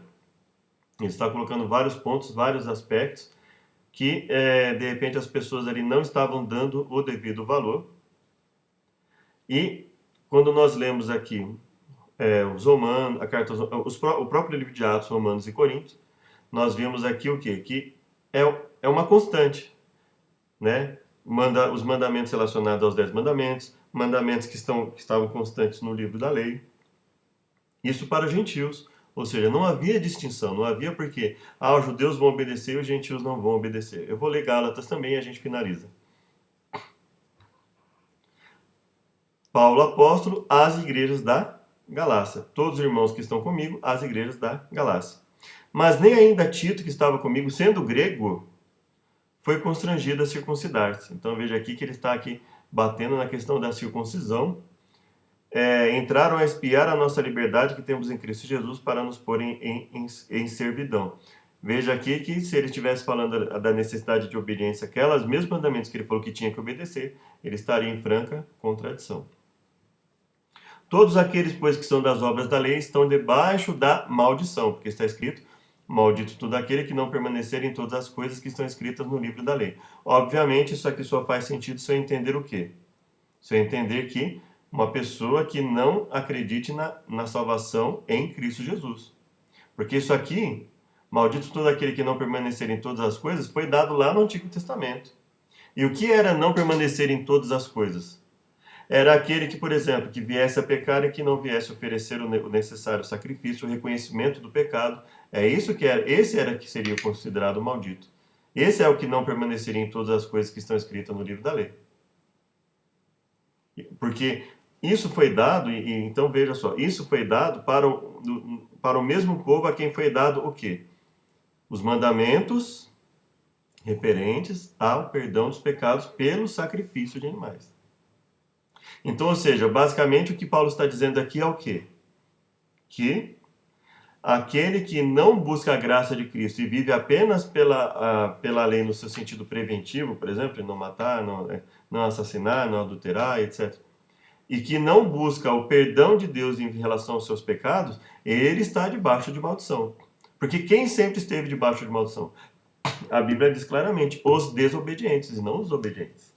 Ele está colocando vários pontos, vários aspectos que, de repente, as pessoas ali não estavam dando o devido valor. E quando nós lemos aqui os Romanos, o próprio livro de Atos, Romanos e Coríntios, nós vimos aqui o quê? Que é uma constante, né? Os mandamentos relacionados aos 10 mandamentos, mandamentos que estavam constantes no livro da lei. Isso para os gentios, ou seja, não havia distinção, não havia porque os judeus vão obedecer e os gentios não vão obedecer. Eu vou ler Gálatas também e a gente finaliza. Paulo apóstolo às igrejas da Galácia. Todos os irmãos que estão comigo, às igrejas da Galácia. Mas nem ainda Tito, que estava comigo, sendo grego, foi constrangido a circuncidar-se. Então veja aqui que ele está aqui batendo na questão da circuncisão. Entraram a espiar a nossa liberdade que temos em Cristo Jesus para nos pôr em servidão. Veja aqui que se ele estivesse falando da necessidade de obediência, aquelas mesmos mandamentos que ele falou que tinha que obedecer, ele estaria em franca contradição. Todos aqueles, pois, que são das obras da lei, estão debaixo da maldição, porque está escrito, maldito todo aquele que não permanecer em todas as coisas que estão escritas no livro da lei. Obviamente, isso aqui só faz sentido se eu entender o quê? Se eu entender que uma pessoa que não acredite na salvação em Cristo Jesus. Porque isso aqui, maldito todo aquele que não permanecer em todas as coisas, foi dado lá no Antigo Testamento. E o que era não permanecer em todas as coisas? Era aquele que, por exemplo, que viesse a pecar e que não viesse oferecer o necessário sacrifício, o reconhecimento do pecado. Esse era que seria considerado maldito. Esse é o que não permaneceria em todas as coisas que estão escritas no livro da lei. Porque isso foi dado, então veja só, isso foi dado para o mesmo povo a quem foi dado o quê? Os mandamentos referentes ao perdão dos pecados pelo sacrifício de animais. Então, ou seja, basicamente o que Paulo está dizendo aqui é o quê? Que aquele que não busca a graça de Cristo e vive apenas pela lei no seu sentido preventivo, por exemplo, não matar, não assassinar, não adulterar, etc., e que não busca o perdão de Deus em relação aos seus pecados, ele está debaixo de maldição. Porque quem sempre esteve debaixo de maldição? A Bíblia diz claramente, os desobedientes e não os obedientes.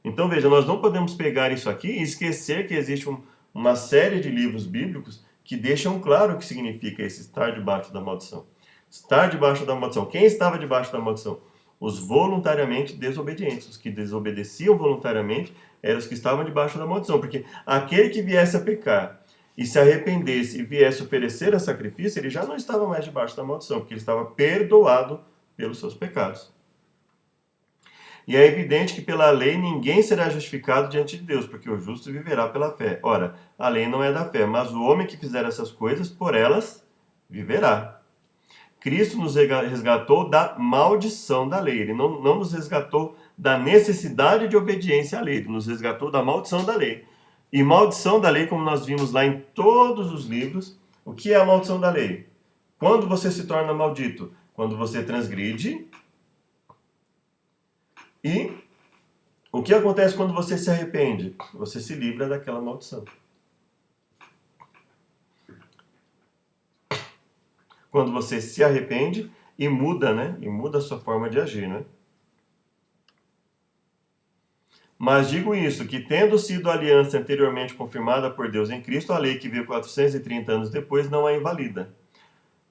Então veja, nós não podemos pegar isso aqui e esquecer que existe uma série de livros bíblicos que deixam claro o que significa esse estar debaixo da maldição. Estar debaixo da maldição. Quem estava debaixo da maldição? Os voluntariamente desobedientes. Os que desobedeciam voluntariamente eram os que estavam debaixo da maldição. Porque aquele que viesse a pecar e se arrependesse e viesse oferecer a sacrifício, ele já não estava mais debaixo da maldição, porque ele estava perdoado pelos seus pecados. E é evidente que pela lei ninguém será justificado diante de Deus, porque o justo viverá pela fé. Ora, a lei não é da fé, mas o homem que fizer essas coisas, por elas viverá. Cristo nos resgatou da maldição da lei. Ele não nos resgatou da necessidade de obediência à lei. Ele nos resgatou da maldição da lei. E maldição da lei, como nós vimos lá em todos os livros, o que é a maldição da lei? Quando você se torna maldito? Quando você transgride. E o que acontece quando você se arrepende? Você se livra daquela maldição. Quando você se arrepende e muda, né? E muda a sua forma de agir, né? Mas digo isso, que tendo sido a aliança anteriormente confirmada por Deus em Cristo, a lei que veio 430 anos depois não a invalida.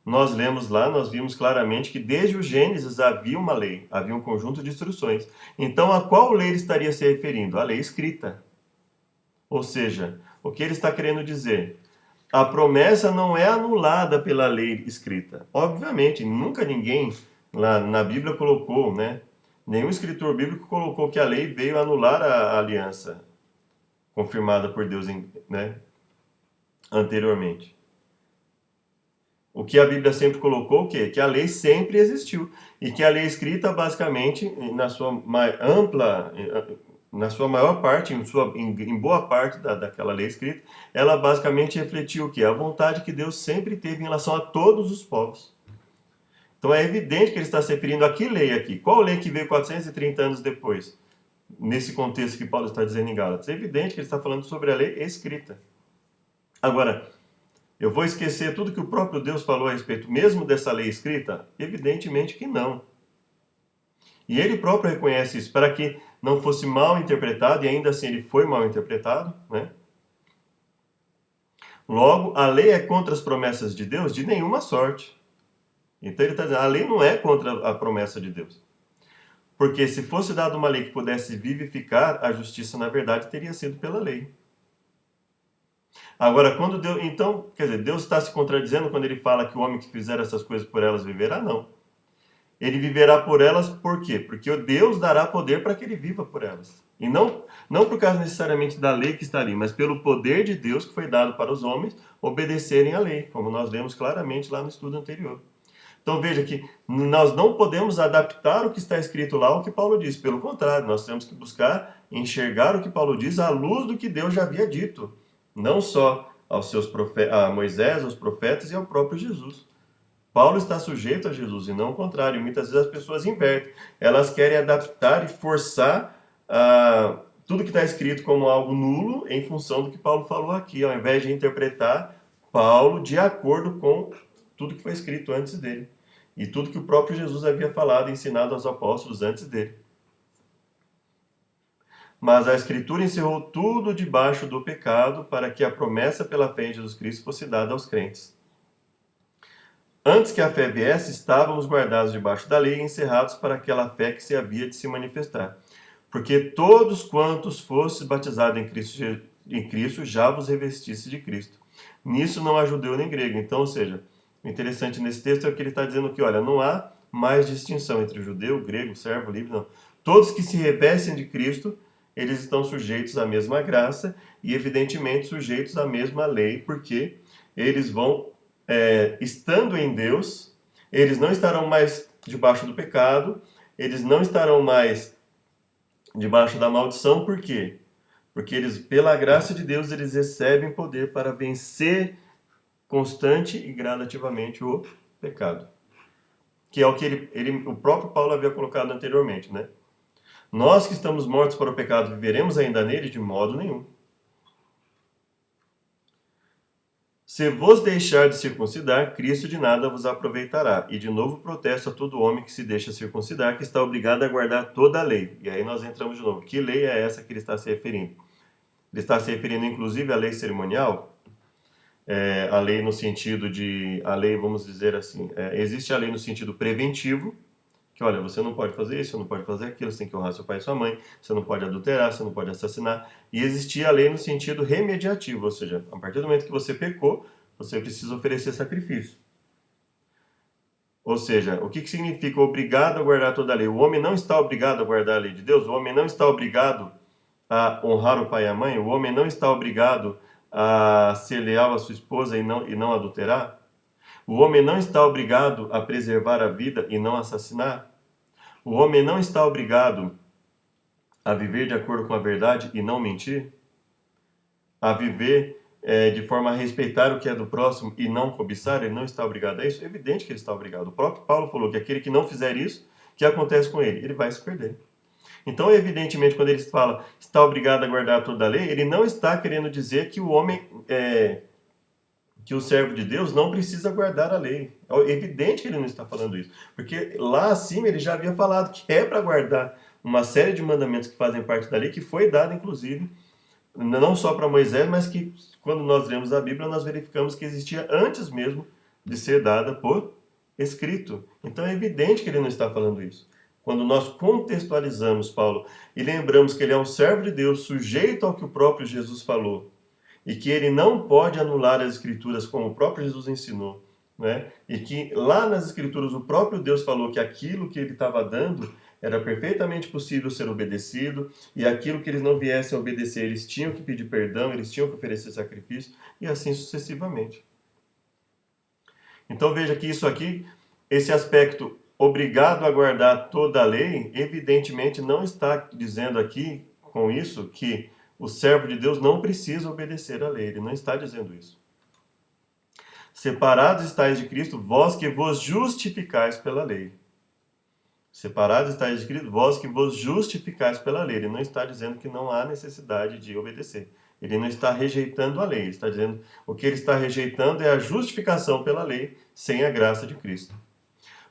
Nós lemos lá, nós vimos claramente que desde o Gênesis havia uma lei, havia um conjunto de instruções. Então, a qual lei ele estaria se referindo? A lei escrita. Ou seja, o que ele está querendo dizer? A promessa não é anulada pela lei escrita. Obviamente, nunca ninguém lá na Bíblia colocou, né? Nenhum escritor bíblico colocou que a lei veio anular a aliança confirmada por Deus, né, anteriormente. O que a Bíblia sempre colocou, o quê? Que a lei sempre existiu. E que a lei escrita, basicamente, na sua ampla, na sua maior parte, em boa parte daquela lei escrita, ela basicamente refletiu o quê? A vontade que Deus sempre teve em relação a todos os povos. Então é evidente que ele está se referindo a que lei aqui? Qual lei que veio 430 anos depois? Nesse contexto que Paulo está dizendo em Gálatas. É evidente que ele está falando sobre a lei escrita. Agora, eu vou esquecer tudo que o próprio Deus falou a respeito mesmo dessa lei escrita? Evidentemente que não. E ele próprio reconhece isso, para que não fosse mal interpretado, e ainda assim ele foi mal interpretado, né? Logo, a lei é contra as promessas de Deus? De nenhuma sorte. Então ele está dizendo, a lei não é contra a promessa de Deus. Porque se fosse dada uma lei que pudesse vivificar, a justiça, na verdade, teria sido pela lei. Agora, quando Deus... Então, quer dizer, Deus está se contradizendo quando ele fala que o homem que fizer essas coisas por elas viverá? Não. Ele viverá por elas por quê? Porque o Deus dará poder para que ele viva por elas. E não por causa necessariamente da lei que está ali, mas pelo poder de Deus que foi dado para os homens obedecerem à lei, como nós lemos claramente lá no estudo anterior. Então veja que nós não podemos adaptar o que está escrito lá ao que Paulo diz. Pelo contrário, nós temos que buscar enxergar o que Paulo diz à luz do que Deus já havia dito. Não só a Moisés, aos profetas e ao próprio Jesus. Paulo está sujeito a Jesus e não o contrário. Muitas vezes as pessoas invertem. Elas querem adaptar e forçar tudo que está escrito como algo nulo em função do que Paulo falou aqui, ao invés de interpretar Paulo de acordo com tudo que foi escrito antes dele. E tudo que o próprio Jesus havia falado e ensinado aos apóstolos antes dele. Mas a Escritura encerrou tudo debaixo do pecado para que a promessa pela fé em Jesus Cristo fosse dada aos crentes. Antes que a fé viesse, estávamos guardados debaixo da lei e encerrados para aquela fé que se havia de se manifestar. Porque todos quantos fostes batizados em Cristo já vos revestisse de Cristo. Nisso não há judeu nem grego. Então, ou seja, o interessante nesse texto é que ele está dizendo que, olha, não há mais distinção entre judeu, grego, servo, livre, não. Todos que se revestem de Cristo, eles estão sujeitos à mesma graça e, evidentemente, sujeitos à mesma lei, porque eles vão, estando em Deus, eles não estarão mais debaixo do pecado, eles não estarão mais debaixo da maldição, por quê? Porque eles, pela graça de Deus, eles recebem poder para vencer constante e gradativamente o pecado. Que é o que o próprio Paulo havia colocado anteriormente, né? Nós que estamos mortos para o pecado, viveremos ainda nele? De modo nenhum. Se vos deixar de circuncidar, Cristo de nada vos aproveitará. E de novo protesto a todo homem que se deixa circuncidar, que está obrigado a guardar toda a lei. E aí nós entramos de novo. Que lei é essa que ele está se referindo? Ele está se referindo inclusive à lei cerimonial? A lei no sentido de... A lei, vamos dizer assim, existe a lei no sentido preventivo, que olha, você não pode fazer isso, você não pode fazer aquilo, você tem que honrar seu pai e sua mãe, você não pode adulterar, você não pode assassinar. E existia a lei no sentido remediativo, ou seja, a partir do momento que você pecou, você precisa oferecer sacrifício. Ou seja, o que significa obrigado a guardar toda a lei? O homem não está obrigado a guardar a lei de Deus, o homem não está obrigado a honrar o pai e a mãe, o homem não está obrigado a ser leal à sua esposa e não adulterar. O homem não está obrigado a preservar a vida e não assassinar. O homem não está obrigado a viver de acordo com a verdade e não mentir, a viver de forma a respeitar o que é do próximo e não cobiçar, ele não está obrigado a isso? É evidente que ele está obrigado. O próprio Paulo falou que aquele que não fizer isso, o que acontece com ele? Ele vai se perder. Então, evidentemente, quando ele fala está obrigado a guardar toda a lei, ele não está querendo dizer que o homem, que o servo de Deus não precisa guardar a lei. É evidente que ele não está falando isso, porque lá acima ele já havia falado que é para guardar uma série de mandamentos que fazem parte da lei, que foi dada, inclusive, não só para Moisés, mas que quando nós lemos a Bíblia, nós verificamos que existia antes mesmo de ser dada por escrito. Então é evidente que ele não está falando isso. Quando nós contextualizamos Paulo e lembramos que ele é um servo de Deus, sujeito ao que o próprio Jesus falou, e que ele não pode anular as escrituras como o próprio Jesus ensinou, né? E que lá nas escrituras o próprio Deus falou que aquilo que ele estava dando era perfeitamente possível ser obedecido, e aquilo que eles não viessem a obedecer, eles tinham que pedir perdão, eles tinham que oferecer sacrifício, e assim sucessivamente. Então veja que isso aqui, esse aspecto obrigado a guardar toda a lei, evidentemente não está dizendo aqui com isso que o servo de Deus não precisa obedecer à lei, ele não está dizendo isso. Separados estáis de Cristo, vós que vos justificais pela lei. Separados estáis de Cristo, vós que vos justificais pela lei. Ele não está dizendo que não há necessidade de obedecer. Ele não está rejeitando a lei. Ele está dizendo o que ele está rejeitando é a justificação pela lei sem a graça de Cristo.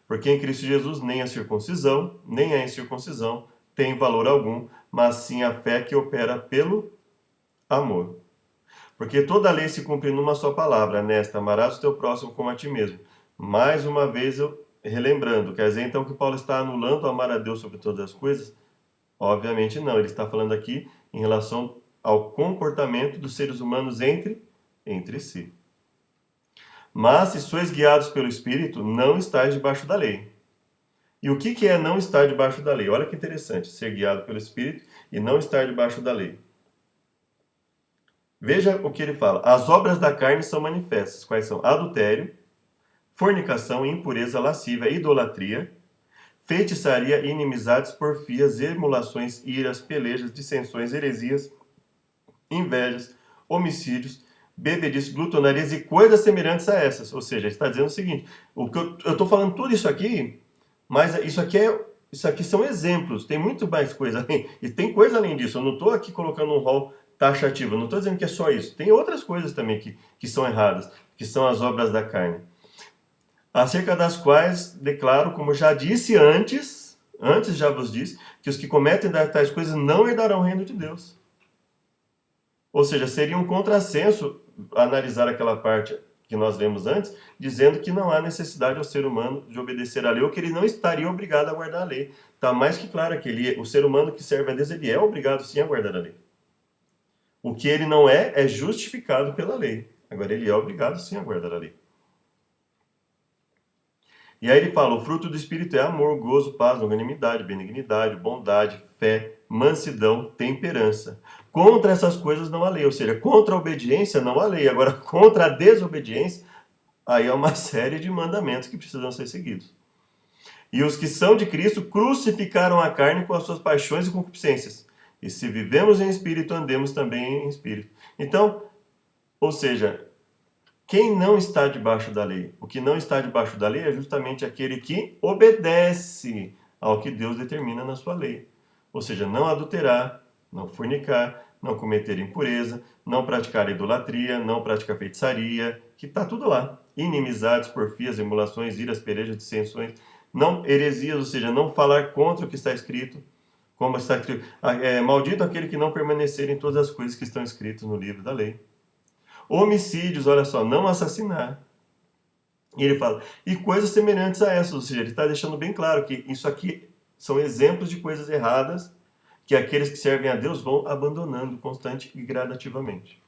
Porque em Cristo Jesus nem a circuncisão, nem a incircuncisão tem valor algum, mas sim a fé que opera pelo amor. Porque toda a lei se cumpre numa só palavra, nesta, amarás o teu próximo como a ti mesmo. Mais uma vez eu relembrando, quer dizer então que Paulo está anulando o amar a Deus sobre todas as coisas? Obviamente não, ele está falando aqui em relação ao comportamento dos seres humanos entre si. Mas se sois guiados pelo Espírito, não estáis debaixo da lei. E o que é não estar debaixo da lei? Olha que interessante, ser guiado pelo Espírito e não estar debaixo da lei. Veja o que ele fala. As obras da carne são manifestas. Quais são? Adultério, fornicação, impureza, lascívia, idolatria, feitiçaria, inimizades, porfias, emulações, iras, pelejas, dissensões, heresias, invejas, homicídios, bebedices, glutonarias e coisas semelhantes a essas. Ou seja, ele está dizendo o seguinte, o que eu estou falando tudo isso aqui, mas isso aqui são exemplos, tem muito mais coisa além, e tem coisa além disso. Eu não estou aqui colocando um rol taxativo, eu não estou dizendo que é só isso. Tem outras coisas também que são erradas, que são as obras da carne. Acerca das quais declaro, como já disse antes já vos disse, que os que cometem tais coisas não herdarão o reino de Deus. Ou seja, seria um contrassenso analisar aquela parte que nós lemos antes, dizendo que não há necessidade ao ser humano de obedecer à lei, ou que ele não estaria obrigado a guardar a lei. Está mais que claro que o ser humano que serve a Deus, ele é obrigado sim a guardar a lei. O que ele não é justificado pela lei. Agora, ele é obrigado sim a guardar a lei. E aí ele fala, o fruto do Espírito é amor, gozo, paz, longanimidade, benignidade, bondade, fé, mansidão, temperança. Contra essas coisas não há lei, ou seja, contra a obediência não há lei. Agora, contra a desobediência, aí é uma série de mandamentos que precisam ser seguidos. E os que são de Cristo crucificaram a carne com as suas paixões e concupiscências. E se vivemos em espírito, andemos também em espírito. Então, ou seja, quem não está debaixo da lei? O que não está debaixo da lei é justamente aquele que obedece ao que Deus determina na sua lei. Ou seja, não adulterar, não fornicar, não cometer impureza, não praticar idolatria, não praticar feitiçaria, que está tudo lá. Inimizades, porfias, emulações, iras, pelejas, dissensões, não heresias, ou seja, não falar contra o que está escrito, como está escrito, maldito aquele que não permanecer em todas as coisas que estão escritas no livro da lei. Homicídios, olha só, não assassinar. E ele fala, e coisas semelhantes a essas, ou seja, ele está deixando bem claro que isso aqui são exemplos de coisas erradas que aqueles que servem a Deus vão abandonando constante e gradativamente.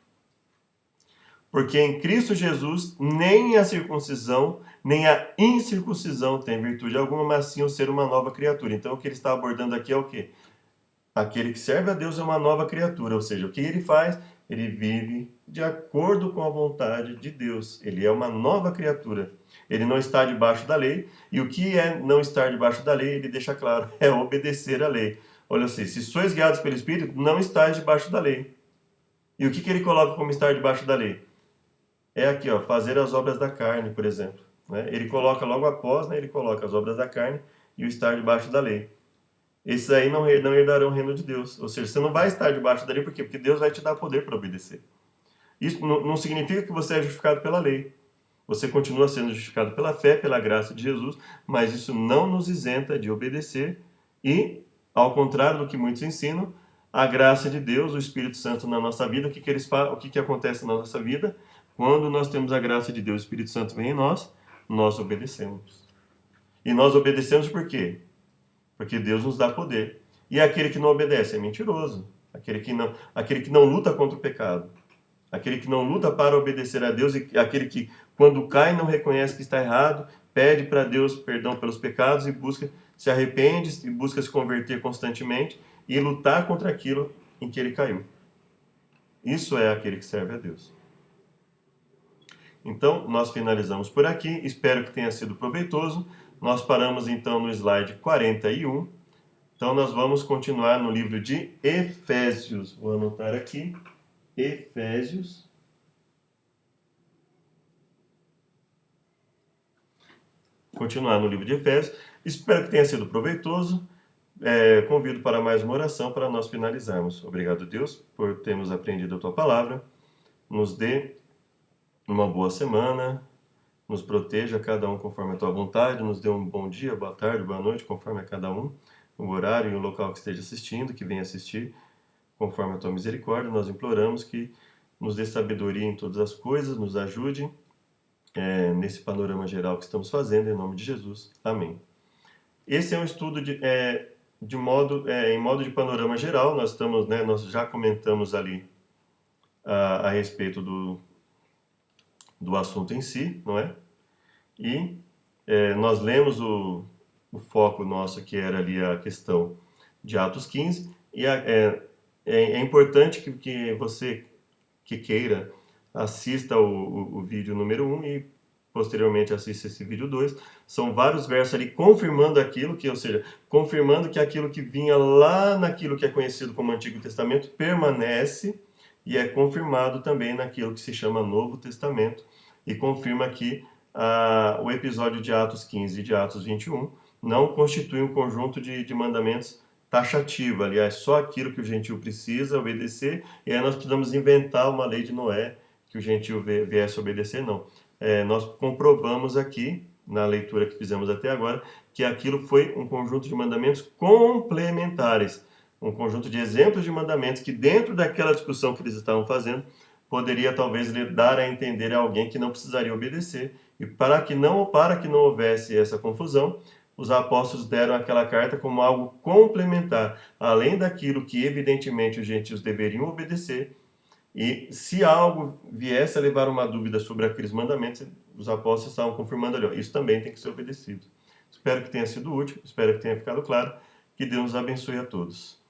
Porque em Cristo Jesus, nem a circuncisão, nem a incircuncisão tem virtude alguma, mas sim o ser uma nova criatura. Então o que ele está abordando aqui é o quê? Aquele que serve a Deus é uma nova criatura, ou seja, o que ele faz? Ele vive de acordo com a vontade de Deus. Ele é uma nova criatura. Ele não está debaixo da lei. E o que é não estar debaixo da lei, ele deixa claro, é obedecer à lei. olha assim, se sois guiados pelo Espírito, não estáis debaixo da lei. E o que ele coloca como estar debaixo da lei? É aqui, ó, fazer as obras da carne, por exemplo. Né? Ele coloca logo após, né, ele coloca as obras da carne e o estar debaixo da lei. Esses aí não herdarão o reino de Deus. Ou seja, você não vai estar debaixo da lei, por quê? Porque Deus vai te dar poder para obedecer. Isso não significa que você é justificado pela lei. Você continua sendo justificado pela fé, pela graça de Jesus, mas isso não nos isenta de obedecer e, ao contrário do que muitos ensinam, a graça de Deus, o Espírito Santo na nossa vida, o que acontece na nossa vida? Quando nós temos a graça de Deus, o Espírito Santo vem em nós obedecemos. E nós obedecemos por quê? Porque Deus nos dá poder. E aquele que não obedece é mentiroso. Aquele que não luta contra o pecado. Aquele que não luta para obedecer a Deus e aquele que, quando cai, não reconhece que está errado, pede para Deus perdão pelos pecados e se arrepende e busca se converter constantemente e lutar contra aquilo em que ele caiu. Isso é aquele que serve a Deus. Então, nós finalizamos por aqui. Espero que tenha sido proveitoso. Nós paramos então no slide 41. Então, nós vamos continuar no livro de Efésios. Vou anotar aqui. Efésios. Continuar no livro de Efésios. Espero que tenha sido proveitoso. Convido para mais uma oração para nós finalizarmos. Obrigado, Deus, por termos aprendido a Tua palavra. Nos dê uma boa semana. Nos proteja cada um conforme a Tua vontade. Nos dê um bom dia, boa tarde, boa noite, conforme a cada um. O horário e o local que esteja assistindo, que venha assistir, conforme a Tua misericórdia. Nós imploramos que nos dê sabedoria em todas as coisas, nos ajude nesse panorama geral que estamos fazendo, em nome de Jesus. Amém. Esse é um estudo em modo de panorama geral. Nós já comentamos ali a respeito do assunto em si, não é? E nós lemos o foco nosso, que era ali a questão de Atos 15, e é importante que você que queira assista o vídeo número 1 e posteriormente assista esse vídeo 2. São vários versos ali confirmando aquilo que, ou seja, confirmando que aquilo que vinha lá naquilo que é conhecido como Antigo Testamento permanece e é confirmado também naquilo que se chama Novo Testamento e confirma que o episódio de Atos 15 e de Atos 21 não constitui um conjunto de mandamentos taxativo, aliás, só aquilo que o gentil precisa obedecer, e aí nós precisamos inventar uma lei de Noé que o gentil viesse obedecer, não. Nós comprovamos aqui, na leitura que fizemos até agora, que aquilo foi um conjunto de mandamentos complementares, um conjunto de exemplos de mandamentos que dentro daquela discussão que eles estavam fazendo, poderia talvez dar a entender a alguém que não precisaria obedecer. E para que não houvesse essa confusão, os apóstolos deram aquela carta como algo complementar, além daquilo que evidentemente os gentios deveriam obedecer. E se algo viesse a levar uma dúvida sobre aqueles mandamentos, os apóstolos estavam confirmando ali, ó, isso também tem que ser obedecido. Espero que tenha sido útil, espero que tenha ficado claro. Que Deus nos abençoe a todos.